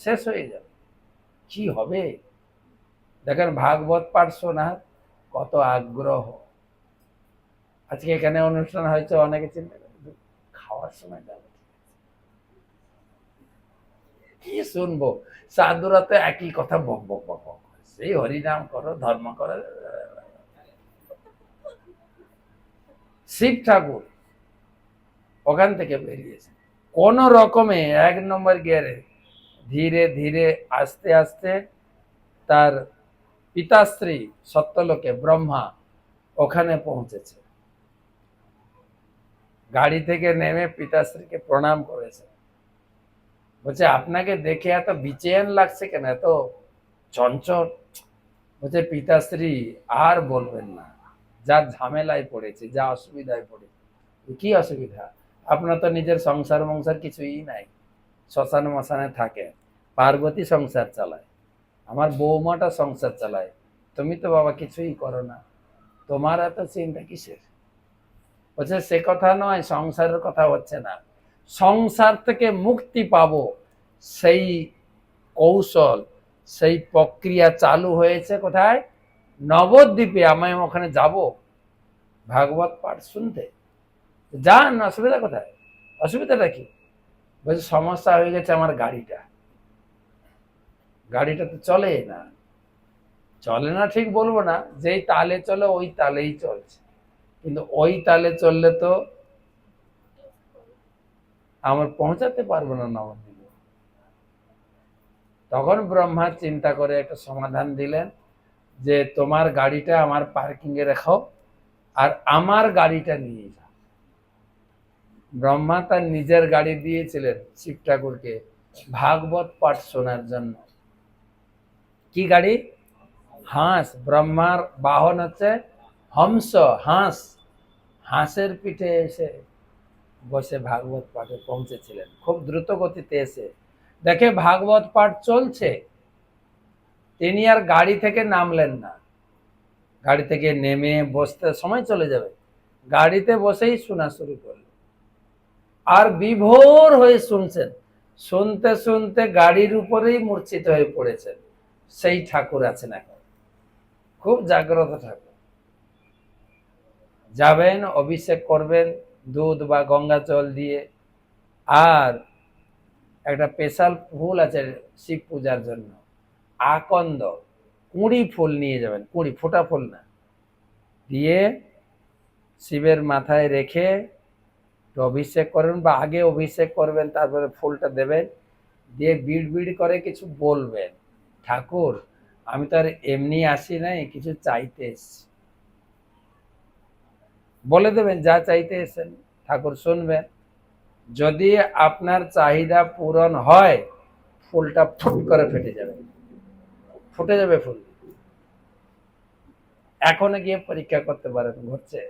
শেষ হয়ে যাবে, কি হবে? দেখেন ভাগবত পাঠ শোনার কত আগ্রহ। আজকে এখানে অনুষ্ঠান হয়েছে, অনেকে চিন্তা করে খাওয়ার সময় যাবে, কি শুনবো? সাধুরা তো একই কথা বক বক বক বক, সেই হরিনাম করো, ধর্ম করো। শিব ঠাকুর ওখান থেকে বেরিয়েছে কোন রকমে 1 নম্বর গিয়ারে, ধীরে ধীরে আস্তে আস্তে তার পিতাশ্রী সত্যলোকে ব্রহ্মা ওখানে পৌঁছেছে। গাড়ি থেকে নেমে পিতাশ্রীকে প্রণাম করেছে, বলছে আপনাকে দেখে এত বিচেন লাগছে কেন, এত চঞ্চল? বলছে পিতাশ্রী আর বলবেন না, যা ঝামেলায় পড়েছে, যা অসুবিধায় পড়েছে। কি অসুবিধা? আপনার তো নিজের সংসার মংসার কিছুই নাই, শ্মশান মশানে থাকে, পার্বতী সংসার চালায়, আমার বৌমাটা সংসার চালায়, তুমি তো বাবা কিছুই করো না, তোমার এত চিন্তা কিসের? বলছে সে কথা নয়, সংসারের কথা হচ্ছে না, সংসার থেকে মুক্তি পাবো সেই কৌশল, সেই প্রক্রিয়া চালু হয়েছে কোথায়? নবদ্বীপে। আমি ওখানে যাব ভাগবত পাঠ শুনতে, যান, অসুবিধা কোথায়? অসুবিধাটা কি? বলছে সমস্যা হয়ে গেছে আমার গাড়িটা, গাড়িটা তো চলে না, চলে না ঠিক বলবো না, যেই তালে চলে ওই তালেই চলছে, কিন্তু ওই তালে চললে তো আমার পৌঁছাতে পারবো না নবদ্বীপে। তখন ব্রহ্মা চিন্তা করে একটা সমাধান দিলেন যে তোমার গাড়িটা আমার পার্কিং এ রাখো আর আমার গাড়িটা নিয়ে যাও। ব্রহ্মা তার নিজের গাড়ি দিয়েছিলেন শিব ঠাকুরকে ভাগবত পাঠ শোনার জন্য। কি গাড়ি? হাঁস। ব্রহ্মার বাহন হচ্ছে হংস, হাঁস। হাঁসের পিঠে এসে বসে ভাগবত পাঠে পৌঁছেছিলেন। খুব দ্রুত গতিতে এসে দেখে ভাগবত পাঠ চলছে, তিনি আর গাড়ি থেকে নামলেন না। গাড়ি থেকে নেমে বসতে সময় চলে যাবে, গাড়িতে বসেই শোনা শুরু করলেন আর বিভোর হয়ে শুনছেন। শুনতে শুনতে গাড়ির উপরেই মূর্ছিত হয়ে পড়েছেন। সেই ঠাকুর আছেন এখন, খুব জাগ্রত ঠাকুর। যাবেন, অভিষেক করবেন দুধ বা গঙ্গা জল দিয়ে, আর একটা স্পেশাল ফুল আছে শিব পূজার জন্য, আকন্দ, কুঁড়ি ফুল নিয়ে যাবেন, কুঁড়ি, ফোটা ফুল না, দিয়ে শিবের মাথায় রেখে অভিষেক করবেন, বা আগে অভিষেক করবেন তারপরে ফুলটা দেবেন, দিয়ে বিড় বিড় করে কিছু বলবেন, ঠাকুর আমি তো আর এমনি আসি নাই, কিছু চাইতে এসছি। বলে দেবেন যা চাইতে এসেছেন, ঠাকুর শুনবেন। যদি আপনার চাহিদা পূরণ হয় ফুলটা ফুট করে ফেটে যাবে, ফুটে যাবে ফুল। এখনো গিয়ে পরীক্ষা করতে পারেন, ঘটছে।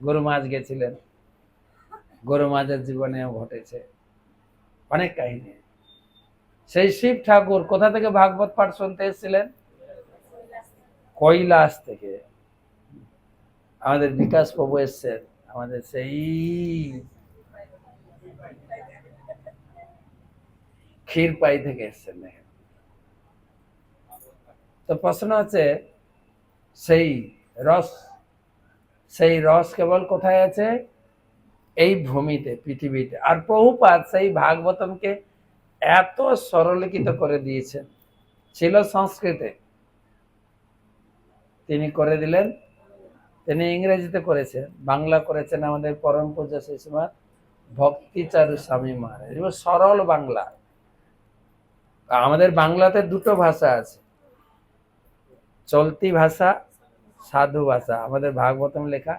গরু মাছ গেছিলেন, গরু মাছের জীবনেও ঘটেছে অনেক কাহিনী। সেই শিব ঠাকুর কোথা থেকে ভাগবত পাঠ শুনতে এসেছিলেন? কৈলাস থেকে। আমাদের বিকাশ প্রভু এসছেন আমাদের সেই ক্ষীরপাই থেকে এসছেন। তো প্রশ্ন হচ্ছে সেই রস, সেই রস কেবল কোথায় আছে? এই ভূমিতে, পৃথিবীতে। আর প্রভুপাদ সেই ভাগবতমকে এত সরলীকৃত করে দিয়েছেন, ছিল সংস্কৃতে, তিনি করে দিলেন, তিনি ইংরেজিতে করেছেন, বাংলা করেছেন আমাদের পরম পূজ্য শিশুমার ভক্তিচারু স্বামী মহারাজ। এবার সরল বাংলা। আমাদের বাংলাতে দুটো ভাষা আছে, চলতি ভাষা, সাধু ভাষা। আমাদের ভাগবতম লেখা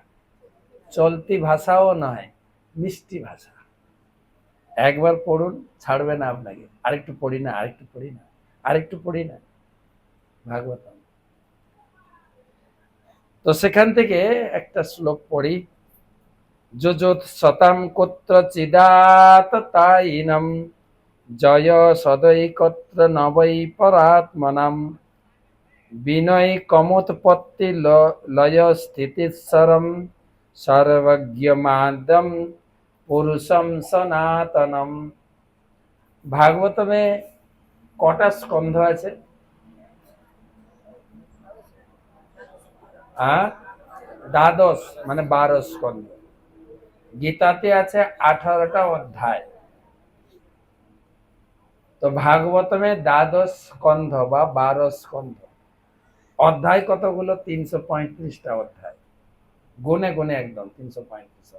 চলতি ভাষাও নয়, মিষ্টি ভাষা। একবার পড়ুন, ছাড়বে না আপনাকে, আরেকটু পড়ি না, আরেকটু পড়ি না, আরেকটু পড়ি না ভাগবতম। তো সেখান থেকে একটা শ্লোক পড়ি, যুজুৎ শতম কুত্র চিদাত তাইনম জয় সদৈকত্র নবৈ পরাত্মনাম বিনয় কমোৎপত্তি লয় স্থিতিস্বরম সর্বজ্ঞমাদ্যম পুরুষম সনাতনম। ভাগবতমে কটা স্কন্ধ আছে? দ্বাদশ, মানে 12 স্কন্ধ। গীতাতে আছে 18টা অধ্যায়। তো ভাগবতমে দ্বাদশ স্কন্ধ বা 12 স্কন্ধ। অধ্যায় কতগুলো? 335টা অধ্যায়, গুনে গুনে একদম 335।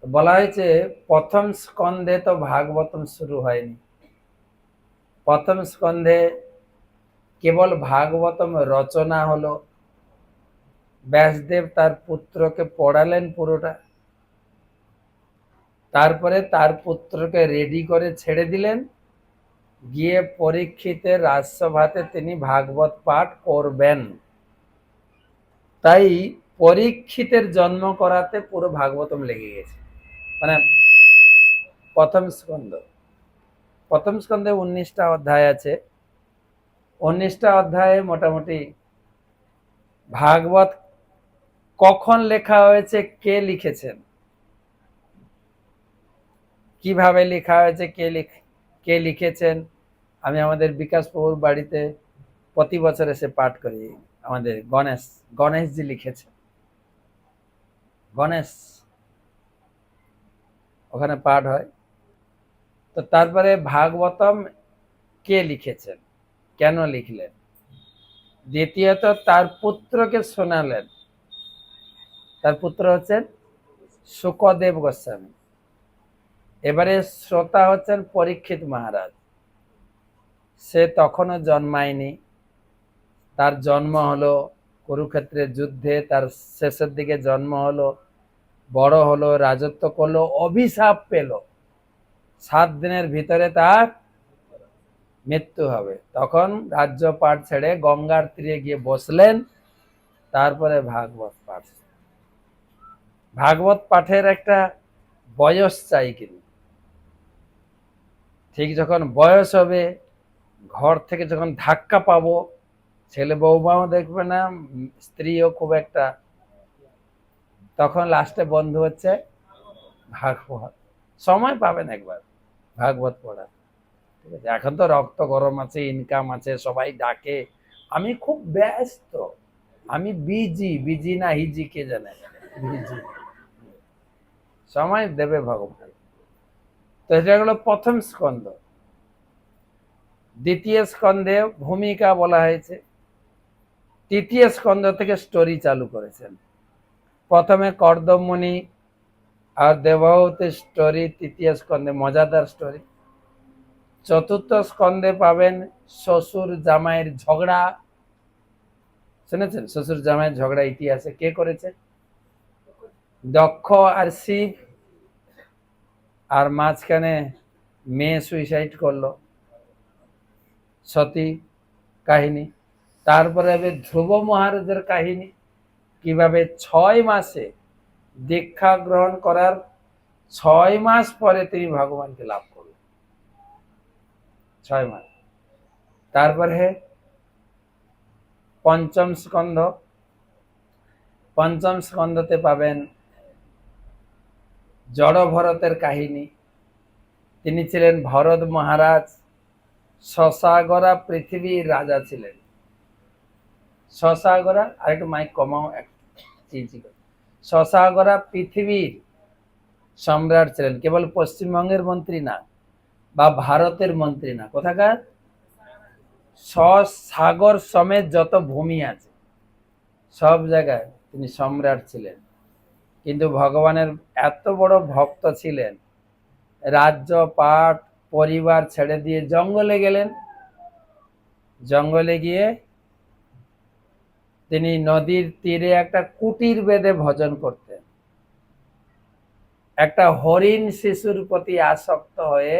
বলা হয়েছে প্রথম স্কন্ধে তো ভাগবতম শুরু হয়নি। প্রথম স্কন্ধে কেবল ভাগবতম রচনা হলো, ব্যাসদেব তার পুত্রকে পড়ালেন পুরোটা, তারপরে তার পুত্রকে রেডি করে ছেড়ে দিলেন, গিয়ে পরীক্ষিতের রাজসভাতে তিনি ভাগবত পাঠ করবেন। তাই পরীক্ষিতের জন্ম করাতে পুরো ভাগবতম লেগে গেছে। মানে প্রথম স্কন্ধ, প্রথম স্কন্ধে 19টা অধ্যায় আছে। 19টা অধ্যায়ে মোটামুটি ভাগবত কখন লেখা হয়েছে, কে লিখেছেন, কিভাবে লেখা হয়েছে, কে লিখেছেন, আমি আমাদের বিকাশ প্রভুর বাড়িতে প্রতি বছর এসে পাঠ করি। আমাদের গণেশজি লিখেছে, গণেশ, ওখানে পাঠ হয়। তো তারপরে ভাগবতম কে লিখেছেন, কেন লিখলেন? দ্বিতীয়ত তার পুত্রকে শোনালেন। তার পুত্র হচ্ছেন শুকদেব গোস্বামী। এবারে শ্রোতা হচ্ছেন পরীক্ষিত মহারাজ। সে তখনও জন্মায়নি, তার জন্ম হলো কুরুক্ষেত্রের যুদ্ধে, তার শেষের দিকে জন্ম হলো, বড় হলো, রাজত্ব করলো, অভিশাপ পেল, 7 দিনের ভিতরে তার মৃত্যু হবে। তখন রাজ্যপাট ছেড়ে গঙ্গার তীরে গিয়ে বসলেন, তারপরে ভাগবত পাঠ। ভাগবত পাঠের একটা বয়স চাই, কিন্তু ঠিক যখন বয়স হবে, ঘর থেকে যখন ধাক্কা পাবো, ছেলে বৌমাও দেখবে না, স্ত্রীও খুব একটা, তখন লাস্টে বন্ধু হচ্ছে ভাগবত। সময় পাবেন একবার ভাগবত পড়া, ঠিক আছে? এখন তো রক্ত গরম আছে, ইনকাম আছে, সবাই ডাকে, আমি খুব ব্যস্ত, আমি বিজি, বিজি না হিজি কে জানে, বিজি। সময় দেবে ভগবান। তো এটা হলো প্রথম স্কন্ধ। দ্বিতীয় স্কন্ধে ভূমিকা বলা হয়েছে, তৃতীয় স্কন্ধ থেকে স্টোরি চালু করেছেন। প্রথমে কর্দম মুনি আর দেবহূতির স্টোরি, তৃতীয় স্কন্ধে মজাদার স্টোরি। চতুর্থ স্কন্ধে পাবেন শ্বশুর জামাইয়ের ঝগড়া। শুনেছেন শ্বশুর জামাইয়ের ঝগড়া ইতিহাসে কে করেছে? দক্ষ আর শিব। আর মাঝখানে মেয়ে সুইসাইড করলো, সতী কাহিনী। তারপরে হবে ধ্রুব মহারাজের কাহিনী, কিভাবে 6 মাসে দীক্ষা গ্রহণ করার 6 মাস পরে তিনি ভগবানকে লাভ করলেন, 6 মাস। তারপরে পঞ্চম স্কন্ধ। পঞ্চম স্কন্ধতে পাবেন জড় ভরতের কাহিনী। তিনি ছিলেন ভরত মহারাজ, শশাগরা পৃথিবীর রাজা ছিলেন। শশাগরা, আর একটু মাইক কমাও, শশাগরা পৃথিবীর সম্রাট ছিলেন, কেবল পশ্চিমবঙ্গের মন্ত্রী না বা ভারতের মন্ত্রী না, কোথাকার? সাগর সমেত যত ভূমি আছে সব জায়গায় তিনি সম্রাট ছিলেন। কিন্তু ভগবানের এত বড় ভক্ত ছিলেন, রাজ্য পাট পরিবার ছেড়ে দিয়ে জঙ্গলে গেলেন। জঙ্গলে গিয়ে তিনি নদীর তীরে একটা কুটির বেঁধে ভজন করতেন। একটা হরিণ শিশুর প্রতি আসক্ত হয়ে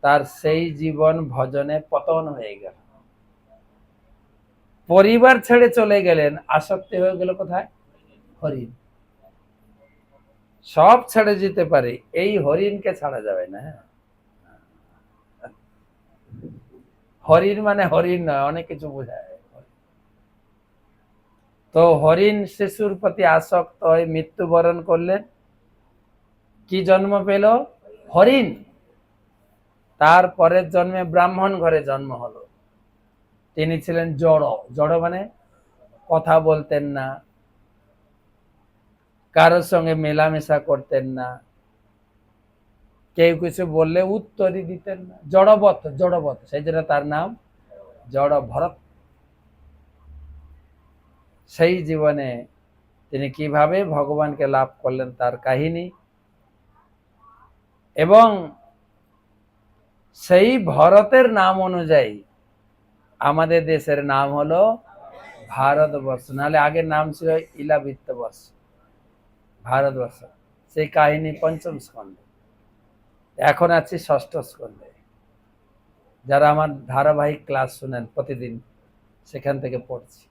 তার সেই জীবন ভজনে পতন হয়ে গেল। পরিবার ছেড়ে চলে গেলেন, আসক্তি হয়ে গেল কোথায়? হরিণ। সব ছেড়ে যেতে পারে, এই হরিণকে ছাড়া যাবে না। হরিণ মানে হরিণ নয়, অনেক কিছু বোঝায়। তো হরিণ শিশুর প্রতি আসক্ত হয়ে মৃত্যুবরণ করলেন। কি জন্ম পেল? হরিণ। তার পরের জন্মে ব্রাহ্মণ ঘরে জন্ম হলো। তিনি ছিলেন জড়। জড় মানে কথা বলতেন না, কারোর সঙ্গে মেলামেশা করতেন না, কেউ কিছু বললে উত্তরই দিতেন না, জড়বৎ। জড়বৎ, সেই জন্য তার নাম জড় ভরত। সেই জীবনে তিনি কিভাবে ভগবানকে লাভ করলেন তার কাহিনী, এবং সেই ভরতের নাম অনুযায়ী আমাদের দেশের নাম হলো ভারতবর্ষ, নাহলে আগের নাম ছিল ইলাবৃত্তবর্ষ, ভারতবর্ষ। সেই কাহিনী পঞ্চম স্কন্ধে। এখন আছি ষষ্ঠ স্কন্ধে। যারা আমার ধারাবাহিক ক্লাস শুনেন প্রতিদিন, সেখান থেকে পড়ছি।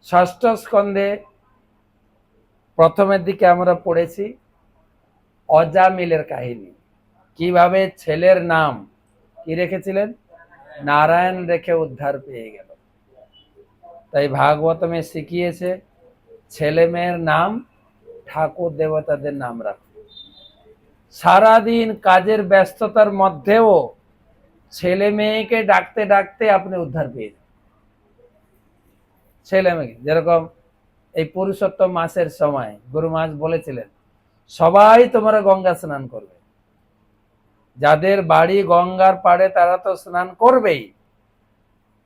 ষষ্ঠ স্কন্ধে প্রথমের দিকে আমরা পড়েছি অজামিলের কাহিনী, কিভাবে ছেলের নাম কি রেখেছিলেন? নারায়ণ রেখে উদ্ধার পেয়ে গেল। তাই ভাগবতমে শিখিয়েছে ছেলে মেয়ের নাম ঠাকুর দেবতাদের নাম রাখতে। সারাদিন কাজের ব্যস্ততার মধ্যেও ছেলে মেয়েকে ডাকতে ডাকতে আপনি উদ্ধার পেয়ে যান। ছেলে মেয়ে, যেরকম এই পুরুষোত্তম মাসের সময় গুরু মহারাজ বলেছিলেন সবাই তোমরা গঙ্গা স্নান করবে। যাদের বাড়ি গঙ্গার পাড়ে তারা তো স্নান করবেই,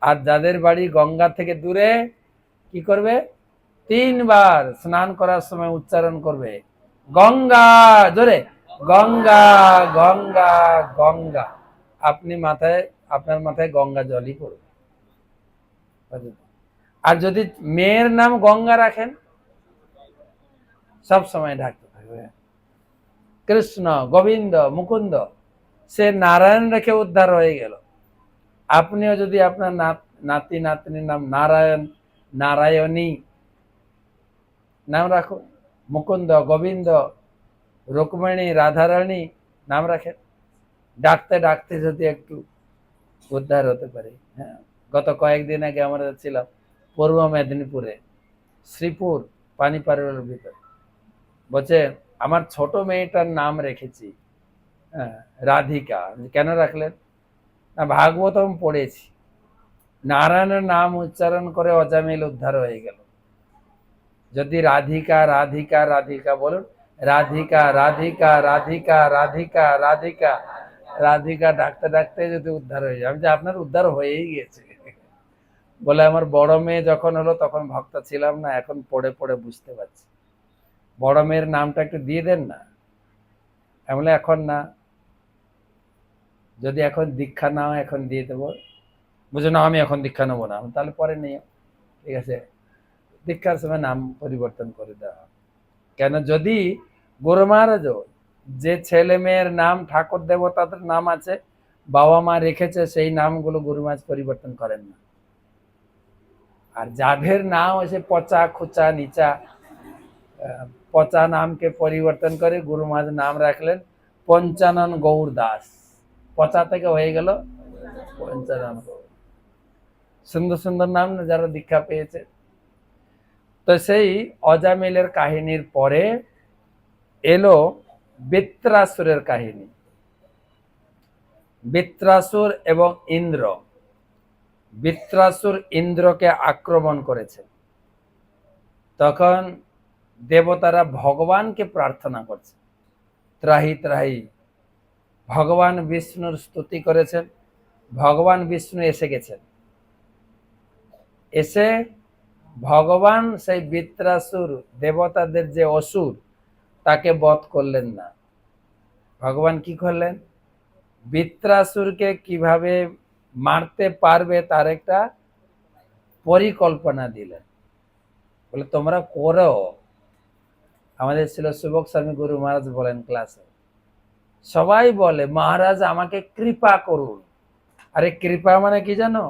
আর যাদের বাড়ি গঙ্গা থেকে দূরে কি করবে, 3 বার স্নান করার সময় উচ্চারণ করবে গঙ্গা, জোরে গঙ্গা গঙ্গা গঙ্গা। আপনি মাথায়, আপনার মাথায় গঙ্গা জলই পড়বে। আর যদি মেয়ের নাম গঙ্গা রাখেন, সব সময় ঢাকতে থাকবে কৃষ্ণ গোবিন্দ মুকুন্দ, সে নারায়ণ রেখে উদ্ধার হয়ে গেল। আপনিও যদি আপনার নাতি নাতনির নাম নারায়ণ নারায়ণী নাম রাখুন, মুকুন্দ গোবিন্দ রুক্মিণী রাধারানী নাম রাখেন, ডাকতে ডাকতে যদি একটু উদ্ধার হতে পারে। হ্যাঁ, গত কয়েকদিন আগে আমরা ছিলাম পূর্ব মেদিনীপুরে, শ্রীপুর পানিপাড়ের ভিতর। বলছে আমার ছোট মেয়েটার নাম রেখেছি রাধিকা। কেন রাখলেন? না, ভাগবতম পড়েছি, নারায়ণের নাম উচ্চারণ করে অজামিল উদ্ধার হয়ে গেল। যদি রাধিকা রাধিকা রাধিকা বলুন, রাধিকা রাধিকা রাধিকা রাধিকা রাধিকা রাধিকা ডাকতে ডাকতে যদি উদ্ধার হয়ে যায়, আমি যে আপনার উদ্ধার হয়েই গেছে। বলে আমার বড় মেয়ে যখন হলো তখন ভক্ত ছিলাম না, এখন পড়ে পড়ে বুঝতে পারছি। বড় মেয়ের নামটা একটু দিয়ে দেন না। এমন এখন না, যদি এখন দীক্ষা নাও এখন দিয়ে দেবো। বুঝো না, আমি এখন দীক্ষা নেবো না, তাহলে পরে নিও, ঠিক আছে? দীক্ষার সময় নাম পরিবর্তন করে দেওয়া। কেন? যদি গুরু মহারাজ যে ছেলে মেয়ের নাম ঠাকুর দেবতাদের নাম আছে, বাবা মা রেখেছে, সেই নামগুলো গুরু মহারাজ পরিবর্তন করেন না। আর যাদের নাম আছে পচা খুচা নিচা, পচা নামকে পরিবর্তন করে গুরু মহারাজ নাম রাখলেন পঞ্চানন গৌর দাস। পচা থেকে হয়ে গেল পঞ্চানন গৌর। সুন্দর সুন্দর নাম না যারা দীক্ষা পেয়েছে। তো সেই অজামিলের কাহিনীর পরে এলো বৃত্রাসুরের কাহিনী। বৃত্রাসুর এবং ইন্দ্র। বৃত্রাসুর ইন্দ্রকে আক্রমণ করেছে। তখন দেবতারা ভগবানকে প্রার্থনা করছে, ত্রাহি ত্রাহি। ভগবান বিষ্ণুর স্তুতি করেছেন। ভগবান বিষ্ণু এসে গেছেন। এসে ভগবান সেই বৃত্রাসুর দেবতাদের যে অসুর, তাকে বধ করলেন না। ভগবান কি করলেন? বৃত্রাসুরকে কিভাবে মারতে পারবে তার একটা পরিকল্পনা দিলেন। বলে তোমরা করো। আমাদের ছিল সুবক স্বামী গুরু মহারাজ বলেন ক্লাসে, সবাই বলে মহারাজ আমাকে কৃপা করুন। আরে কৃপা মানে কি জানো?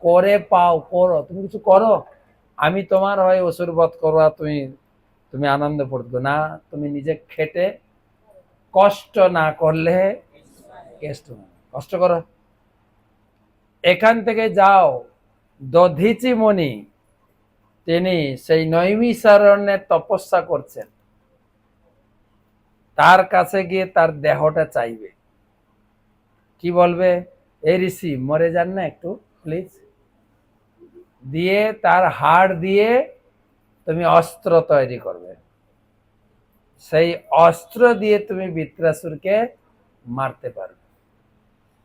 করে পাও, করো, তুমি কিছু করো, আমি তোমার হয় অসুর বধ করো আর তুমি আনন্দ পড়তো না। তুমি নিজে খেটে কষ্ট না করলে কষ্ট করো। এখান থেকে যাও, দধিচি মুনি তিনি সেই নৈমিষারণ্যে তপস্যা করছেন, তার কাছে গিয়ে তার দেহটা চাইবে। কি বলবে? এই ঋষি মরে যান না একটু প্লিজ, দিয়ে তার হাড় দিয়ে তুমি অস্ত্র তৈরি করবে, সেই অস্ত্র দিয়ে তুমি বৃত্রাসুরকে মারতে পারবে।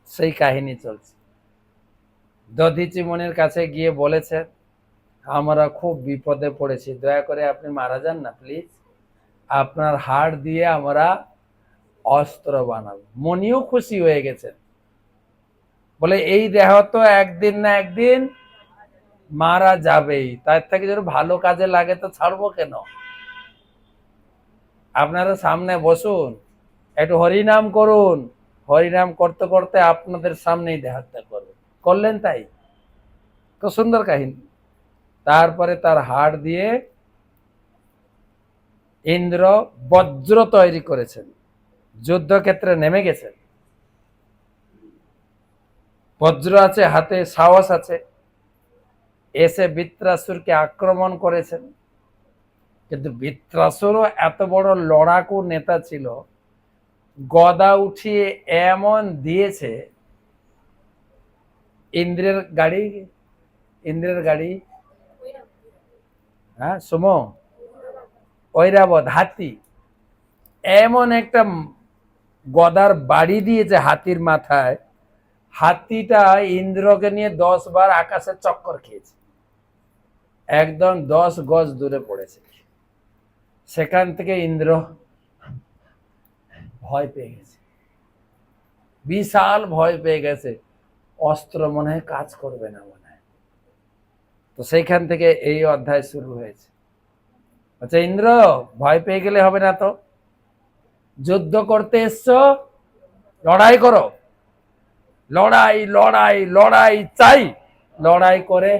সেই কাহিনী চলছে। দধিচি মুনির কাছে গিয়ে বলেছে আমরা খুব বিপদে পড়েছি, দয়া করে আপনি মারা যান না প্লিজ, আপনার হাড় দিয়ে আমরা অস্ত্র বানাবো। মুনিও খুশি হয়ে গেছেন, বলে এই দেহ তো একদিন না একদিন মারা যাবেই, তার থেকে যদি ভালো কাজে লাগে তো ছাড়বো কেন? আপনারা সামনে বসুন, একটু হরিনাম করুন, হরিনাম করতে করতে আপনাদের সামনেই দেহত্যাগ করবে। করলেন তাই। তো সুন্দর কাহিনী। তারপরে তার হাড় দিয়ে ইন্দ্র বজ্র তৈরি করেছেন, যুদ্ধক্ষেত্রে নেমে গেছেন। বজ্র আছে হাতে, সাহস আছে, এসে বৃত্রাসুরকে আক্রমণ করেছেন। কিন্তু বৃত্রাসুরও এত বড় লড়াকু নেতা ছিল, গদা উঠিয়ে এমন দিয়েছে, ইন্দ্রের গাড়ি হ্যাঁ সুমো, ঐরাবত হাতি, এমন একটা গদার বাড়ি দিয়েছে হাতির মাথায়, হাতিটা ইন্দ্রকে নিয়ে 10 বার আকাশে চক্কর খেয়েছে, একদম 10 গজ দূরে পড়েছে। সেখান থেকে ইন্দ্র ভয় পেয়ে গেছে, বিশাল ভয় পেয়ে গেছে, অস্ত্র মনে হয় কাজ করবে না মনে হয়। তো সেইখান থেকে এই অধ্যায় শুরু হয়েছে। আচ্ছা ইন্দ্র, ভয় পেয়ে গেলে হবে না, তো যুদ্ধ করতে এসছো, লড়াই করো, লড়াই লড়াই লড়াই চাই, লড়াই করে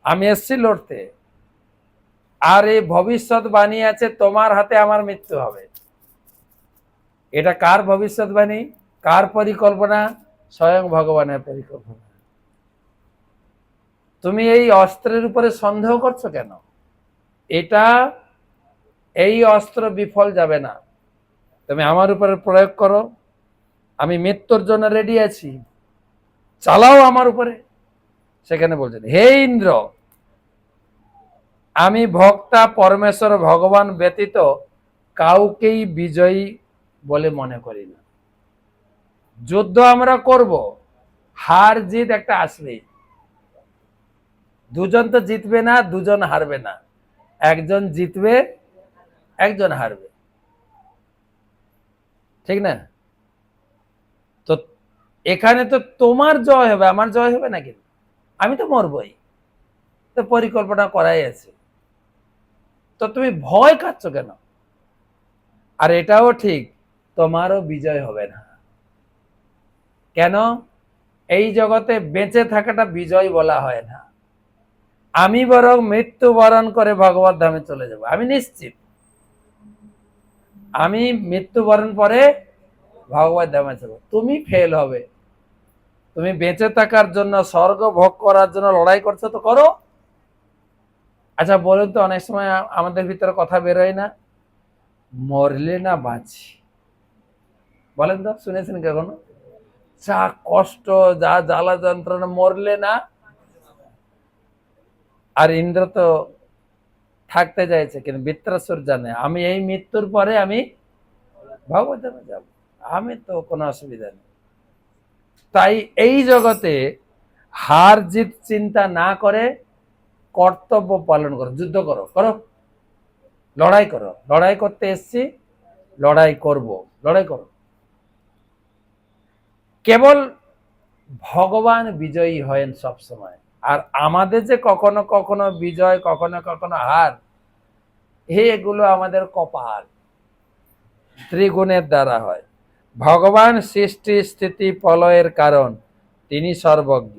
আমি এসছি লড়তে। আর এই ভবিষ্যৎবাণী আছে, তোমার হাতে আমার মৃত্যু হবে। এটা কার ভবিষ্যৎবাণী, কার পরিকল্পনা? স্বয়ং ভগবানের পরিকল্পনা। তুমি এই অস্ত্রের উপরে সন্দেহ করছো কেন? এটা, এই অস্ত্র বিফল যাবে না, তুমি আমার উপরে প্রয়োগ করো, আমি মৃত্যুর জন্য রেডি আছি, চালাও আমার উপরে। সেখানে বলছেন, হে ইন্দ্র, আমি ভক্তা পরমেশ্বর ভগবান ব্যতীত কাউকেই বিজয়ী বলে মনে করি না। যুদ্ধ আমরা করব, হার জিত একটা আসবেই। দুজন তো জিতবে না, দুজন হারবে না, একজন জিতবে একজন হারবে, ঠিক না? তো এখানে তো তোমার জয় হবে, আমার জয় হবে না, কিন্তু আমি তো মরবই, তো পরিকল্পনা করাই আছে, তো তুমি ভয় খাচ্ছ কেন? আর এটাও ঠিক, তোমারও বিজয় হবে না। কেন? এই জগতে বেঁচে থাকাটা বিজয় বলা হয় না। আমি বরং মৃত্যুবরণ করে ভগবত ধামে চলে যাব, আমি নিশ্চিত। আমি মৃত্যুবরণ পরে ভগবত ধামে যাব, তুমি ফেল হবে। তুমি বেঁচে থাকার জন্য, স্বর্গ ভোগ করার জন্য লড়াই করছো, তো করো। আচ্ছা বলুন তো, অনেক সময় আমাদের ভিতরে কথা বেরোয় না, মরলে না বাঁচি? বলেন তো, শুনেছেন কখনো? যা কষ্ট, যা জ্বালা যন্ত্রণা, মরলে না। আর ইন্দ্র তো থাকতে চাইছে, কিন্তু বৃত্রাসুর জানে আমি এই মৃত্যুর পরে আমি ভগবত ধামে যাব, আমি তো কোনো অসুবিধা নেই। তাই এই জগতে হার জিত চিন্তা না করে কর্তব্য পালন করো, যুদ্ধ করো, করো, লড়াই করো, লড়াই করতে এসছি, লড়াই করব, লড়াই করো। কেবল ভগবান বিজয়ী হয়েন সব সময়, আর আমাদের যে কখনো কখনো বিজয়, কখনো কখনো হার, এগুলো আমাদের কপাল, ত্রিগুণের দ্বারা হয়। ভগবান সৃষ্টি স্থিতি প্রলয়ের কারণ, তিনি সর্বজ্ঞ।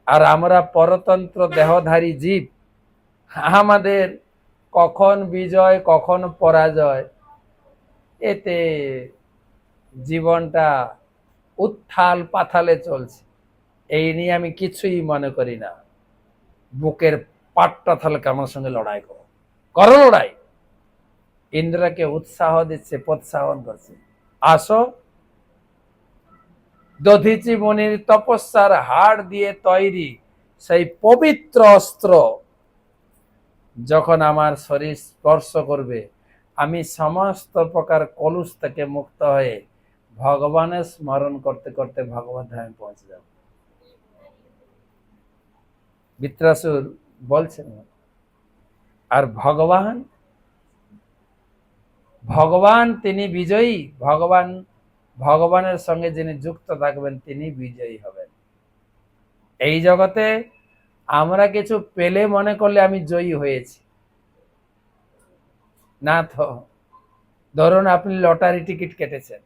আর আমরা পরতন্ত্র দেহধারী জীব, আমাদের কখন বিজয় কখন পরাজয়, এতে জীবনটা উত্থাল পাথালে চলছে, এই নিয়ে আমি কিছুই মনে করি না। বুকের পাটটা থালকে আমার সঙ্গে লড়াই করো, করো লড়াই। ইন্দ্রকে উৎসাহ দিচ্ছে, প্রোৎসাহন করছে, আসো। দধিচি মুনির তপস্যার হাড় দিয়ে তৈরি সেই পবিত্র অস্ত্র যখন আমার শরীর স্পর্শ করবে, আমি সমস্ত প্রকার কলুষ থেকে মুক্ত হয়ে ভগবানের স্মরণ করতে করতে ভগবত ধামে পৌঁছে যাব। বৃত্রাসুর বলছেন। আর ভগবান, ভগবান তিনি বিজয়ী, ভগবান, ভগবানের সঙ্গে যিনি যুক্ত থাকবেন তিনি বিজয়ী হবেন। এই জগতে আমরা কিছু পেলে মনে করলে আমি জয়ী হয়েছি না। তো ধরুন আপনি লটারি টিকিট কেটেছেন,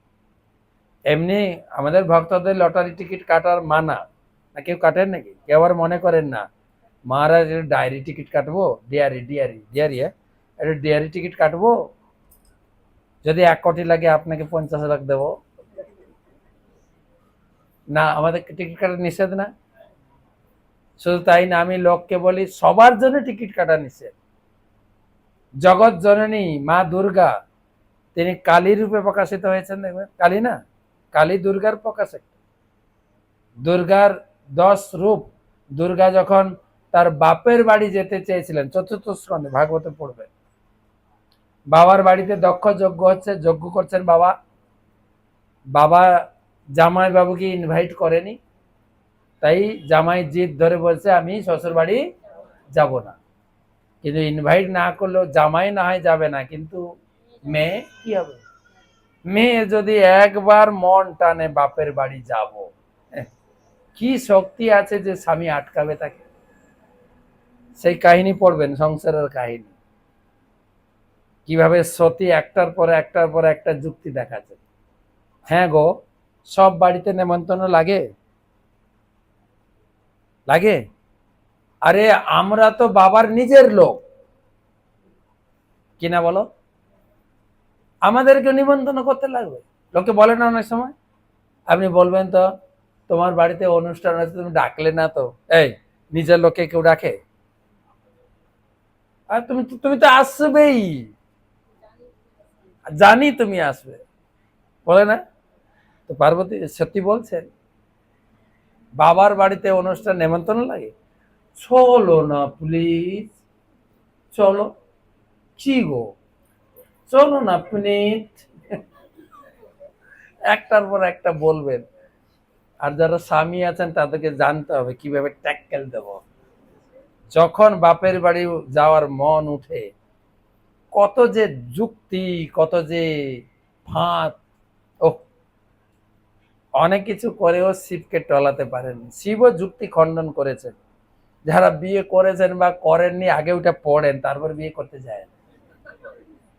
এমনি আমাদের ভক্তদের লটারি টিকিট কাটার মানা, না কেউ কাটেন নাকি? কেউ আবার মনে করেন না মহারাজ ডায়েরি টিকিট কাটবো, ডিয়ারি ডিয়ারি ডিয়ারি, একটা ডিয়ারি টিকিট কাটবো, যদি 1 কোটি লাগে আপনাকে 50 লাখ দেবো। না, আমাদের টিকিট কাটা নিষেধ না। শুধু তাই না, আমি লোককে বলি সবার জন্য টিকিট কাটা নিষেধ। জগৎ জননী মা দুর্গা, তিনি কালী রূপে প্রকাশিত হয়েছেন, দেখবেন কালী না, কালী দুর্গার প্রকাশক। দুর্গার 10 রূপ। দুর্গা যখন তার বাপের বাড়ি যেতে চেয়েছিলেন, চতুর্থ স্কন্ধে ভাগবতে পড়বেন, বাবার বাড়িতে দক্ষ যজ্ঞ হচ্ছে, যজ্ঞ করছেন বাবা, বাবা জামাই বাবুকে ইনভাইট করেনি, তাই জামাই জিদ ধরে বলছে আমি শ্বশুর বাড়ি যাব না। কিন্তু ইনভাইট না করলেও জামাই না হয় যাবে না, কিন্তু মেয়ে কি হবে? মেয়ে যদি একবার মন টানে বাপের বাড়ি যাব, কি শক্তি আছে যে স্বামী আটকাবে তাকে? সেই কাহিনী পড়বেন, সংসারের কাহিনী, কিভাবে সতী একটার পর একটা যুক্তি দেখাচ্ছে। হ্যাঁ গো, সব বাড়িতে নেমন্তন্ন লাগে? লাগে? আরে আমরা তো বাবার নিজের লোক, কিনা বলো? আমাদেরকে নিমন্ত্রণ করতে লাগবে? লোকে বলে না অনেক সময়, আপনি বলবেন তো তোমার বাড়িতে অনুষ্ঠান আছে তুমি ডাকলে না তো, এই নিজের লোককে কেউ ডাকে? আর তুমি তো আসবেই, জানি তুমি আসবে, বলে না? তো পার্বতী সত্যি বলছেন, বাবার বাড়িতে অনুষ্ঠান নেমন্তন্ন লাগে? চলো না প্লিজ, চলো। কি গো, চলো না প্লিজ। একটার পর একটা বলবেন। আর যারা স্বামী আছেন তাদেরকে জানতে হবে কিভাবে ট্যাক্কেল দেব। যখন বাপের বাড়ি যাওয়ার মন উঠে, কত যে যুক্তি, কত যে ফাঁদ, ও অনেক কিছু করেও শিবকে টলাতে পারেন। শিবও যুক্তি খণ্ডন করেছেন। যারা বিয়ে করেছেন বা করেননি আগে ওটা পড়েন, তারপর বিয়ে করতে যায় না,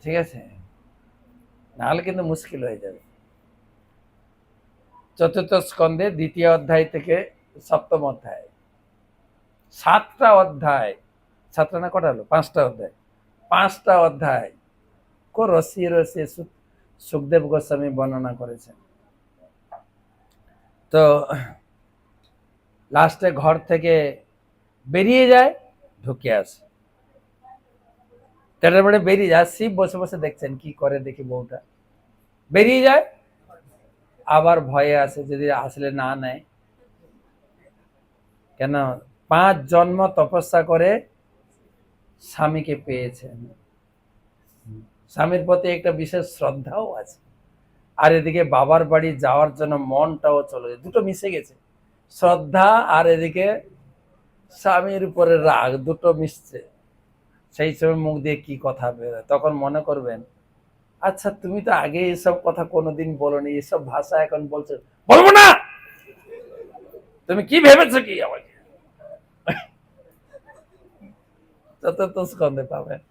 ঠিক আছে? নাহলে কিন্তু মুশকিল হয়ে যাবে। চতুর্থ স্কন্ধে দ্বিতীয় অধ্যায় থেকে সপ্তম অধ্যায়, 7টা অধ্যায়, 7টা না কটা হলো, 5টা অধ্যায়, 5টা অধ্যায় কো রসিয়ে রসিয়ে সুখদেব গোস্বামী বর্ণনা করেছেন। তো লাস্টে ঘর থেকে বেরিয়ে যায়, ঢুকে আসে, তেটার মানে বেরিয়ে যায়। শিব বসে বসে দেখছেন কি করে, দেখি বউটা বেরিয়ে যায়, আবার ভয়ে আসে যদি আসলে না নেয়। কেন? 5 জন্ম তপস্যা করে স্বামীকে পেয়েছেন, স্বামীর প্রতি একটা বিশেষ শ্রদ্ধাও আছে। আর এদিকে বাবার বাড়ি যাওয়ার জন্য মনটাও চলে যায়, দুটো মিশে গেছে, শ্রদ্ধা আর এদিকে স্বামীর উপরে রাগ, দুটো মিশছে। সেই সময় মুখ দিয়ে কি কথা বেরোয়, তখন মনে করবেন আচ্ছা তুমি তো আগে এসব কথা কোনোদিন বলোনি, এসব ভাষা এখন বলছো, বলবো না? তুমি কি ভেবেছো কি আমাকে? চতুর্থ স্কন্ধে পাবেন।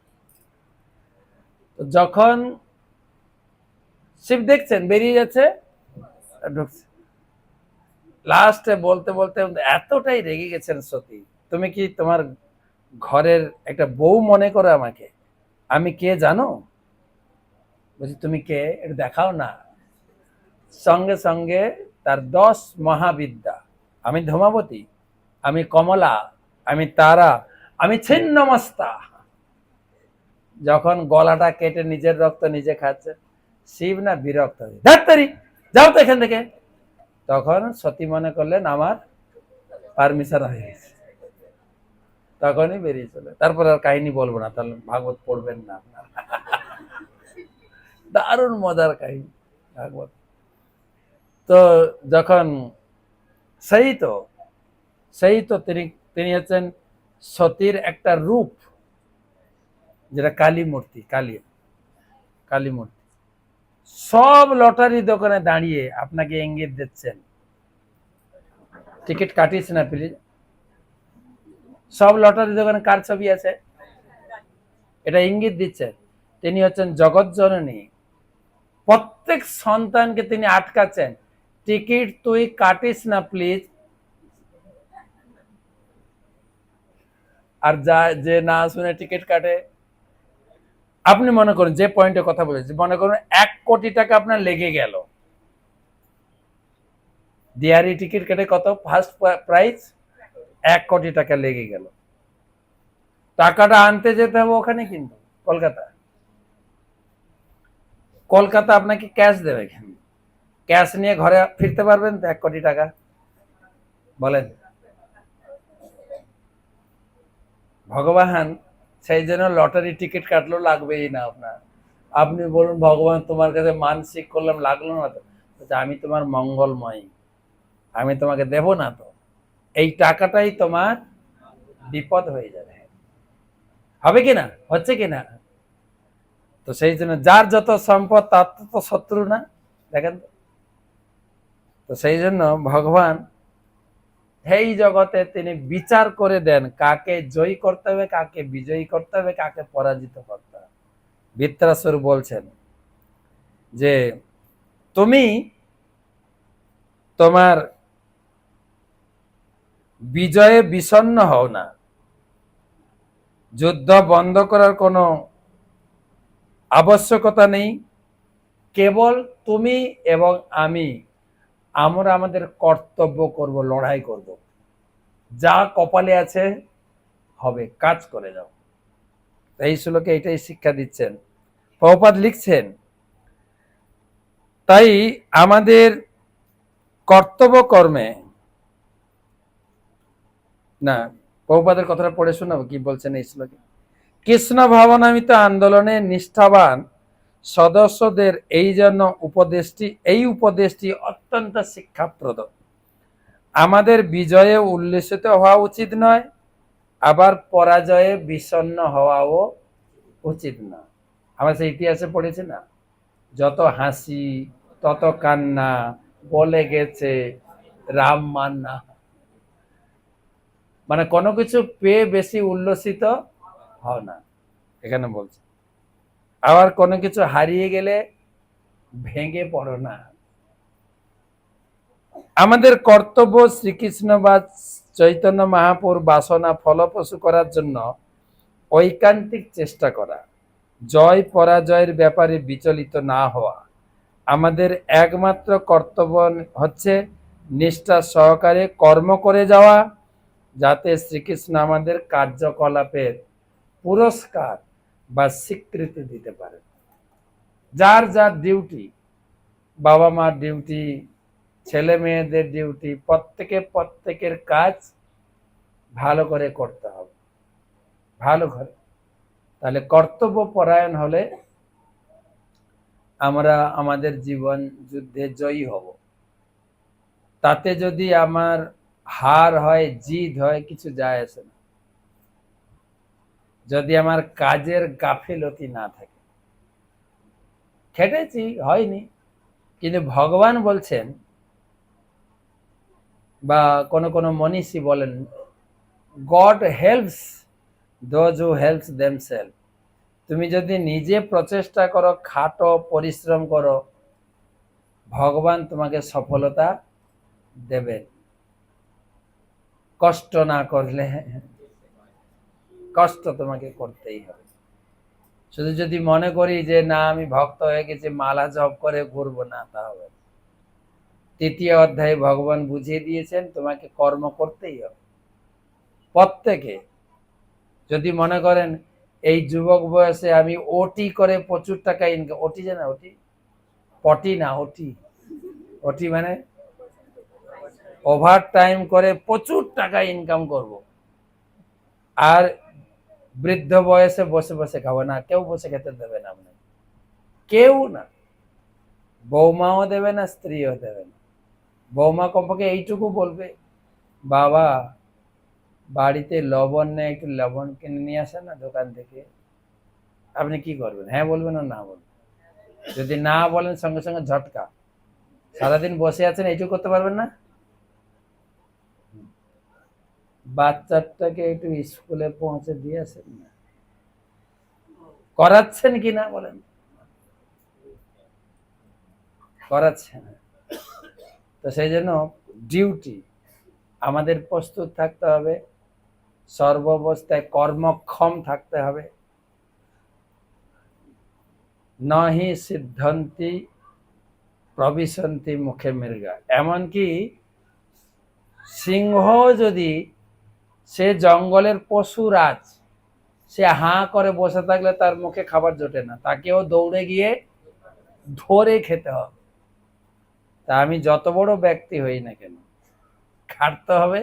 তো যখন শিব দেখছেন বেরিয়ে যাচ্ছে, ঢুকছে, লাস্টে বলতে বলতে এতটাই রেগে গেছেন সতী, তুমি কি তোমার ঘরের একটা বউ মনে করো আমাকে? আমি কে জানো? বলছি তুমি কে, এটা দেখাও না। সঙ্গে সঙ্গে তার 10 মহাবিদ্যা, আমি ধূমাবতী, আমি কমলা, আমি তারা, আমি ছিন্নমস্তা। যখন গলাটা কেটে নিজের রক্ত নিজে খাচ্ছে, শিব না বিরক্ত হয়ে ধাত্তারি, যাও তো এখান থেকে। তখন সতী মনে করলেন আমার পারমিশন হয়ে গেছে, তখনই বেরিয়ে চলে। তারপর আর কাহিনী বলবো না, তাহলে ভাগবত পড়বেন না আপনারা। দারুণ মজার কাহিনী ভাগবত। তো যখন সেই তো তিনি তিনি হচ্ছেন সতীর একটা রূপ, যেটা কালী মূর্তি, কালী মূর্তি। সব লটারি দোকানে দাঁড়িয়ে আপনাকে ইঙ্গিত দিচ্ছেন টিকিট কাটিস না প্লিজ। সব লটারি দোকানে কার ছবি আছে? এটা ইঙ্গিত দিচ্ছেন তিনি হচ্ছেন জগৎ জননী। প্রত্যেক সন্তানকে তিনি আটকাচ্ছেন, টিকিট তুই কাটিস না প্লিজ। আর যা যে না শুনে টিকিট কাটে, আপনি মনে করুন যে পয়েন্টে কথা বলেছি, মনে করুন 1 কোটি টাকা আপনার লেগে গেল, ডিআরই টিকিট কেটে কত ফার্স্ট প্রাইস, 1 কোটি টাকা লেগে গেল। টাকাটা আনতে যেতে হবে ওখানে, কিন্তু কলকাতা আপনাকে ক্যাশ দেবে, ক্যাশ নিয়ে ঘরে ফিরতে পারবেন তো 1 কোটি টাকা? বলেন। ভগবান সেই জন্য লটারি টিকিট কাটলো লাগবেই না আপনার। আপনি বলুন ভগবান তোমার কাছে মানসিক করলাম, লাগলো না তো, বলছে, আমি তোমার মঙ্গলময়, আমি তোমাকে দেব না তো, এই টাকাটাই তোমার বিপদ হয়ে যাবে। হবে কিনা, হচ্ছে কিনা? তো সেই জন্য যার যত সম্পদ তার তো শত্রু না, দেখেন তো। তো সেই জন্য ভগবান এই জগতে তিনি বিচার করে দেন কাকে জয়ী করতে হবে, কাকে বিজয়ী করতে হবে, কাকে পরাজিত করতে হবে। বৃত্রাসুর বলছেন যে তুমি তোমার বিজয়ে বিষণ্ণ হও না, যুদ্ধ বন্ধ করার কোনো আবশ্যকতা নেই, কেবল তুমি এবং আমরা আমাদের কর্তব্য করব, লড়াই করব, যা কপালে আছে হবে, কাজ করে যাও। এই শ্লোকে এটাই শিক্ষা দিচ্ছেন। প্রভুপাদ লিখছেন, তাই আমাদের কর্তব্য কর্মে না, প্রভুপাদের কথাটা পড়ে শোনাবো কি বলছেন এই শ্লোকে। কৃষ্ণ ভাবনামিত আন্দোলনে নিষ্ঠাবান সদস্যদের এই উপদেশটি অত্যন্ত শিক্ষাপ্রদ। আমাদের বিজয়ে উল্লেসিত হওয়া উচিত নয়, আবার পরাজয়ে বিষণ্ণ হওয়াও উচিত না। আমরা সেই ইতিহাসে পড়েছি না, যত হাসি তত কান্না, বলে গেছে রাম মান্না। মানে কোনো কিছু পেয়ে বেশি উল্লসিত হও না, এখানে বলছে। আবার কোনো কিছু হারিয়ে গেলে ভেঙে পড়ো না। আমাদের কর্তব্য শ্রীকৃষ্ণ বা চৈতন্য মহাপুর বাসনা ফলপ্রসূ করার জন্য ঐকান্তিক চেষ্টা করা, জয় পরাজয়ের ব্যাপারে বিচলিত না হওয়া। আমাদের একমাত্র কর্তব্য হচ্ছে নিষ্ঠা সহকারে কর্ম করে যাওয়া, যাতে শ্রীকৃষ্ণ আমাদের কার্যকলাপের পুরস্কার বা স্বীকৃতি দিতে পারেন। যার যার ডিউটি, বাবা মার ডিউটি, ছেলে মেয়েদের ডিউটি, প্রত্যেকের কাজ ভালো করে করতে হবে, ভালো করে। তাহলে কর্তব্য পরায়ণ হলে আমরা আমাদের জীবন যুদ্ধে জয়ী হব। তাতে যদি আমার হার হয়, জিত হয়, কিছু যায় আসে না, যদি আমার কাজের গাফিলতি না থাকে। খেটেছি, হয়নি, কিন্তু ভগবান বলছেন বা কোনো মনীষী বলেন, God helps those who helps themselves. তুমি যদি নিজে প্রচেষ্টা করো, খাটো, পরিশ্রম করো, ভগবান তোমাকে সফলতা দেবেন। কষ্ট না করলে, কষ্ট তোমাকে করতেই হবে। শুধু যদি মনে করি যে না আমি ভক্ত হয়ে গেছি, মালা জপ করে ঘুরবো, না, তা হবে। তৃতীয় অধ্যায়ে ভগবান বুঝিয়ে দিয়েছেন তোমাকে কর্ম করতেই হবে। প্রত্যেকে যদি মনে করেন এই যুবক বয়সে আমি ওটি করে প্রচুর টাকা ইনকাম, ওটি জানা, ওটি পটি না, ওটি, ওটি মানে ওভার টাইম করে প্রচুর টাকা ইনকাম করব, আর বৃদ্ধ বয়সে বসে বসে খাবো, না, কেউ বসে খেতে দেবে না, আপনাকে কেউ না, বৌমাও দেবে না, স্ত্রীও দেবে না। বৌমা কমপক্ষে এইটুকু বলবে, বাবা বাড়িতে লবণ নেই, একটু লবণ কিনে নিয়ে আসেন না দোকান থেকে। আপনি কি করবেন, হ্যাঁ বলবেন না না বলবেন? যদি না বলেন সঙ্গে সঙ্গে ঝটকা। সারাদিন বসে আছেন, এইটুকু করতে পারবেন না? বাচ্চাটাকে একটু স্কুলে পৌঁছে দিয়ে আসেন না, করাচ্ছেন কি না বলেন? করাচ্ছেন। তো সেই জন্য ডিউটি আমাদের প্রস্তুত থাকতে হবে, সর্বাবস্থায় কর্মক্ষম থাকতে হবে। নহি সিদ্ধন্তি প্রবিশন্তি মুখে মৃগা। এমনকি সিংহ যদি, সে জঙ্গলের পশুরাজ, সে হাঁ করে বসে থাকলে তার মুখে খাবার জোটে না, তাকেও দৌড়ে গিয়ে ধরে খেতে হবে। তা আমি যত বড় ব্যক্তি হই না কেন, খাটতে হবে।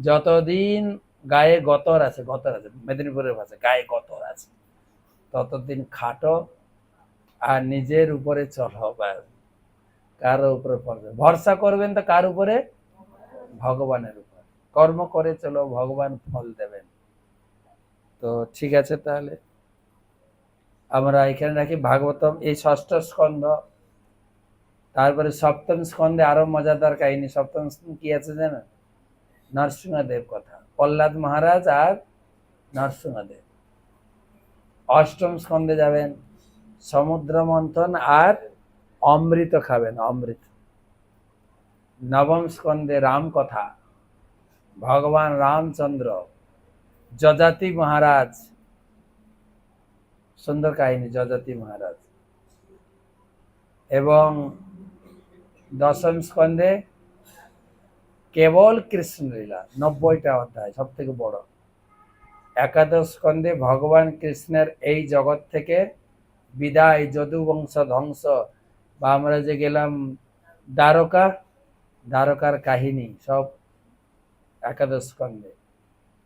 যতদিন গায়ে গতর আছে, মেদিনীপুরের ভাষা গায়ে গতর আছে, ততদিন খাটো আর নিজের উপরে চলো। কারো উপরে পড়বে, ভরসা করবেন তো কার উপরে? ভগবানের উপর। কর্ম করে চলো, ভগবান ফল দেবেন। তো ঠিক আছে, তাহলে আমরা এখানে রাখি। ভাগবতম এই ষষ্ঠ স্কন্ধ, তারপরে সপ্তম স্কন্ধে আরো মজাদার কাহিনী। সপ্তম স্কন্ধে কি আছে জানেন? নরসিংহদেব কথা, প্রহ্লাদ মহারাজ আর নরসিংহদেব। অষ্টম স্কন্ধে যাবেন, সমুদ্র মন্থন আর অমৃত খাবেন, অমৃত। নবম স্কন্ধে রাম কথা, ভগবান রামচন্দ্র, যজাতি মহারাজ, সুন্দর কাহিনী যজাতি মহারাজ। এবং দশম স্কন্ধে কেবল কৃষ্ণ লীলা, 90টা অধ্যায়, সব থেকে বড়। একাদশ স্কন্ধে ভগবান কৃষ্ণের এই জগৎ থেকে বিদায়, যদুবংশ ধ্বংস, বা আমরা যে গেলাম দ্বারকা, দ্বারকার কাহিনী সব একাদশ স্কন্ধে।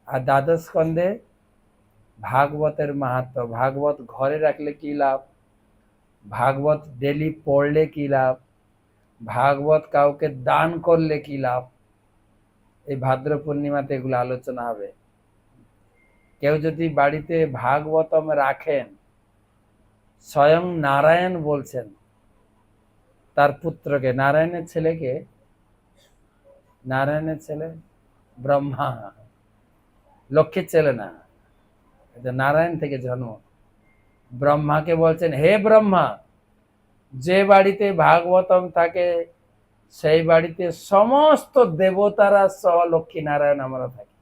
আর দ্বাদশ স্কন্ধে ভাগবতের মাহাত্ম্য, ভাগবত ঘরে রাখলে কি লাভ, ভাগবত ডেলি পড়লে কি লাভ, ভাগবত কাউকে দান করলে কি লাভ, এই ভাদ্র পূর্ণিমাতে এগুলো আলোচনা হবে। কেউ যদি বাড়িতে ভাগবতম রাখেন, স্বয়ং নারায়ণ বলছেন তার পুত্রকে, নারায়ণের ছেলেকে, নারায়ণের ছেলে ব্রহ্মা, লক্ষ্মীর ছেলে না, এটা নারায়ণ থেকে জন্ম। ব্রহ্মাকে বলছেন, হে ব্রহ্মা, যে বাড়িতে ভাগবতম থাকে সেই বাড়িতে সমস্ত দেবতারা সহ লক্ষ্মী নারায়ণ আমরা থাকি,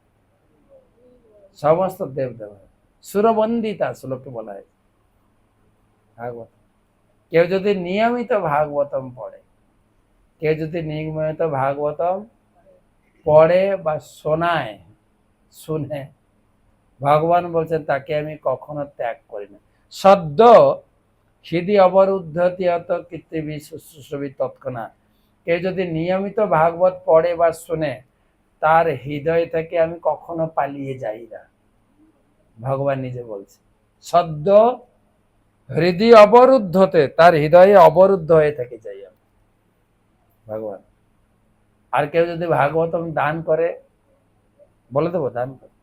সমস্ত দেব দেবতা সুরবন্দিতা শ্লোকে বলা হয় ভাগবত। কেউ যদি নিয়মিত ভাগবতম পড়ে, কেউ যদি নিয়মিত ভাগবতম পড়ে বা শোনায়, শুনে, ভগবান বলছেন তাকে আমি কখনো ত্যাগ করি না। সদ্য হৃদি অবরুদ্ধতি অত কৃত্রিবী শুশ্রূষবি তৎক্ষণাৎ। কেউ যদি নিয়মিত ভাগবত পড়ে বা শুনে, তার হৃদয় থেকে আমি কখনো পালিয়ে যাই না, ভগবান নিজে বলছে। সদ্য হৃদি অবরুদ্ধতে, তার হৃদয়ে অবরুদ্ধ হয়ে থেকে যাই আমি, ভগবান। আর কেউ যদি ভাগবতম দান করে, বলে দেবো দান করে,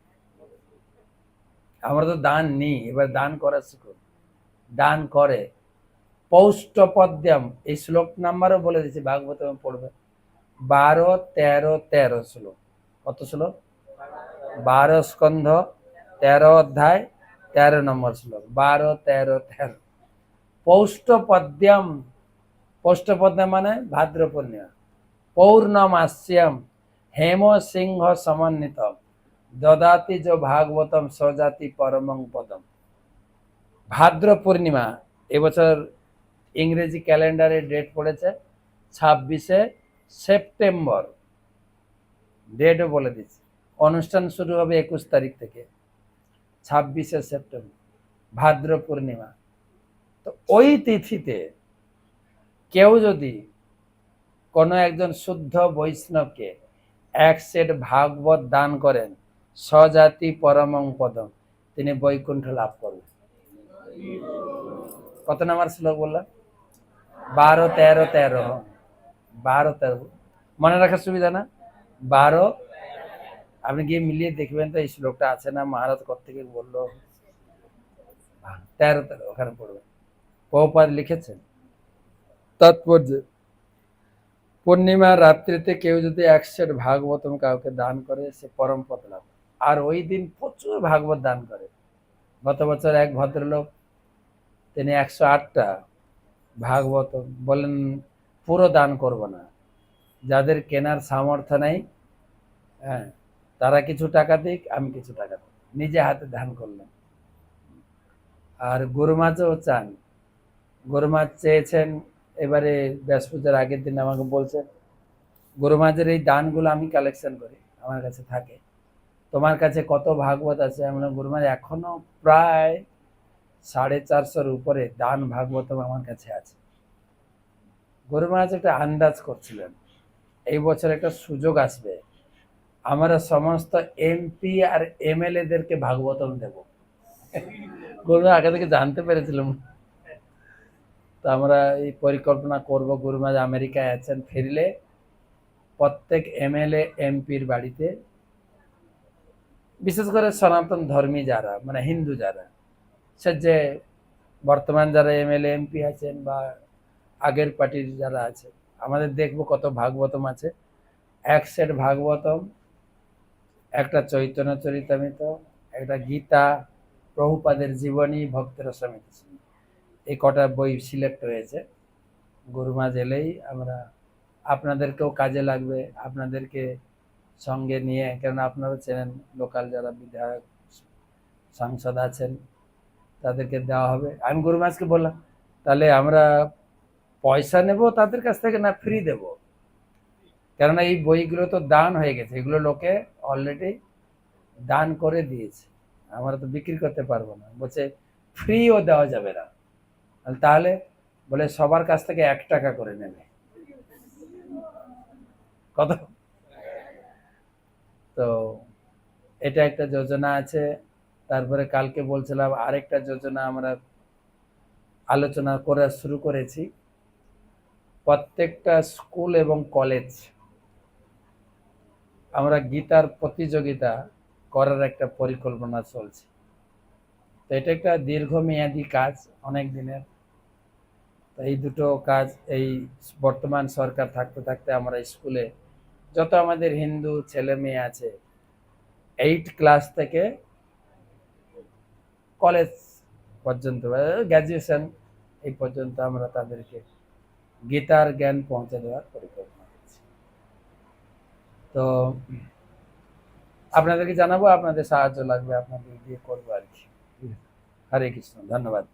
আমরা তো দান নিই, এবার দান করা শিখুন। দান করে পৌষ্টপদ্যম, এই শ্লোক নাম্বারও বলে দিচ্ছি, ভাগবতম পড়বে 12, 13, 13 শ্লোক। কত শ্লোক? 12 স্কন্ধ, 13 অধ্যায়, 13 নম্বর শ্লোক, 12, 13, 13। পৌষ্টপদ্যম, পৌষ্টপদ্যম মানে ভাদ্র পূর্ণিমা। পৌর্ণমাস্যম হেম সিংহ সমন্বিতম দদাতি য ভাগবতম সজাতি পরমং পদম। ভাদ্র পূর্ণিমা, এবছর ইংরেজি ক্যালেন্ডারে ডেট পড়েছে 26শে সেপ্টেম্বর, ডেটও বলে দিচ্ছি। অনুষ্ঠান শুরু হবে 21 তারিখ থেকে, 26শে সেপ্টেম্বর ভাদ্র পূর্ণিমা। তো ওই তিথিতে কেউ যদি কোনো একজন শুদ্ধ বৈষ্ণবকে 1 সেট ভাগবত দান করেন, স্বজাতি পরমং পদম, তিনি বৈকুণ্ঠ লাভ করবেন। কত নম্বর শ্লোক বললাম? 12, 13, 13, 12, 13 মনে রাখার সুবিধা না? 12, আপনি গিয়ে মিলিয়ে দেখবেন তো এই শ্লোকটা আছে না, মহারাজ কোত্থেকে বললো। 13, 13 ওখানে পড়বেন, প্রভুপাদ লিখেছেন। তাৎপর্য, পূর্ণিমার রাত্রিতে কেউ যদি 1 সেট ভাগবতম কাউকে দান করে, সে পরম পদ লাভ। আর ওই দিন প্রচুর ভাগবত দান করে। গত বছর এক ভদ্রলোক, তিনি 108টা ভাগবত বলেন পুরো দান করব না, যাদের কেনার সামর্থ্য নেই, হ্যাঁ, তারা কিছু টাকা দিক, আমি কিছু টাকা দিই, নিজে হাতে দান করলেন। আর গরু মাছও চান, গরু মাছ চেয়েছেন, এবারে ব্যাস পূজার আগের দিন আমাকে বলছেন, গরু মাছের এই দানগুলো আমি কালেকশন করি, আমার কাছে থাকে, তোমার কাছে কত ভাগবত আছে? আমরা গরু মাছ এখনো প্রায় 450-র উপরে দান ভাগবত আমার কাছে আছে। গরু মাছ একটা আন্দাজ করছিলেন, এই বছর একটা সুযোগ আসবে, আমরা সমস্ত এমপি আর এমএলএদেরকে ভাগবতম দেব। গরু আগে থেকে জানতে পেরেছিলাম, তো আমরা এই পরিকল্পনা করব, গুরুমাজ আমেরিকায় আছেন, ফিরলে প্রত্যেক এমএলএ এমপির বাড়িতে, বিশেষ করে সনাতন ধর্মী যারা মানে হিন্দু যারা, সে যে বর্তমান যারা এমএলএ এমপি আছেন বা আগের পার্টির যারা আছে, আমাদের দেখবো কত ভাগবতম আছে, এক সেট ভাগবতম, একটা চৈতন্য চরিতামৃত, একটা গীতা, প্রভুপাদের জীবনী, ভক্তের সমিতি, এই কটা বই সিলেক্ট হয়েছে। গুরুমাজ এলেই আমরা, আপনাদেরকেও কাজে লাগবে, আপনাদেরকে সঙ্গে নিয়ে, কেননা আপনারা চেনেন লোকাল যারা বিধায়ক সাংসদ আছেন তাদেরকে দেওয়া হবে। আমি গুরুমাজকে বললাম, তাহলে আমরা পয়সা নেব তাদের কাছ থেকে না ফ্রি দেব, কেননা এই বইগুলো তো দান হয়ে গেছে, এগুলো লোকে অলরেডি দান করে দিয়েছে, আমরা তো বিক্রি করতে পারবো না। বলছে ফ্রিও দেওয়া যাবে না। তাহলে বলে সবার কাছ থেকে 1 টাকা করে নেবে। কত? তো এটা একটা যোজনা আছে। তারপরে কালকে বলছিলাম আরেকটা যোজনা আমরা আলোচনা করা শুরু করেছি, প্রত্যেকটা স্কুল এবং কলেজ আমরা গীতার প্রতিযোগিতা করার একটা পরিকল্পনা চলছে। তো এটা একটা দীর্ঘমেয়াদী কাজ, অনেক দিনের। তো এই দুটো কাজ, এই বর্তমান সরকার থাকতে থাকতে আমরা স্কুলে যত আমাদের হিন্দু ছেলে মেয়ে আছে 8 ক্লাস থেকে কলেজ পর্যন্ত, গ্র্যাজুয়েশন এই পর্যন্ত আমরা তাদেরকে গীতার জ্ঞান পৌঁছে দেওয়ার পরিকল্পনা করছি। তো আপনাদেরকে জানাবো, আপনাদের সাহায্য লাগবে, আপনাদের দিয়ে করবো আর কি। হরে কৃষ্ণ, ধন্যবাদ।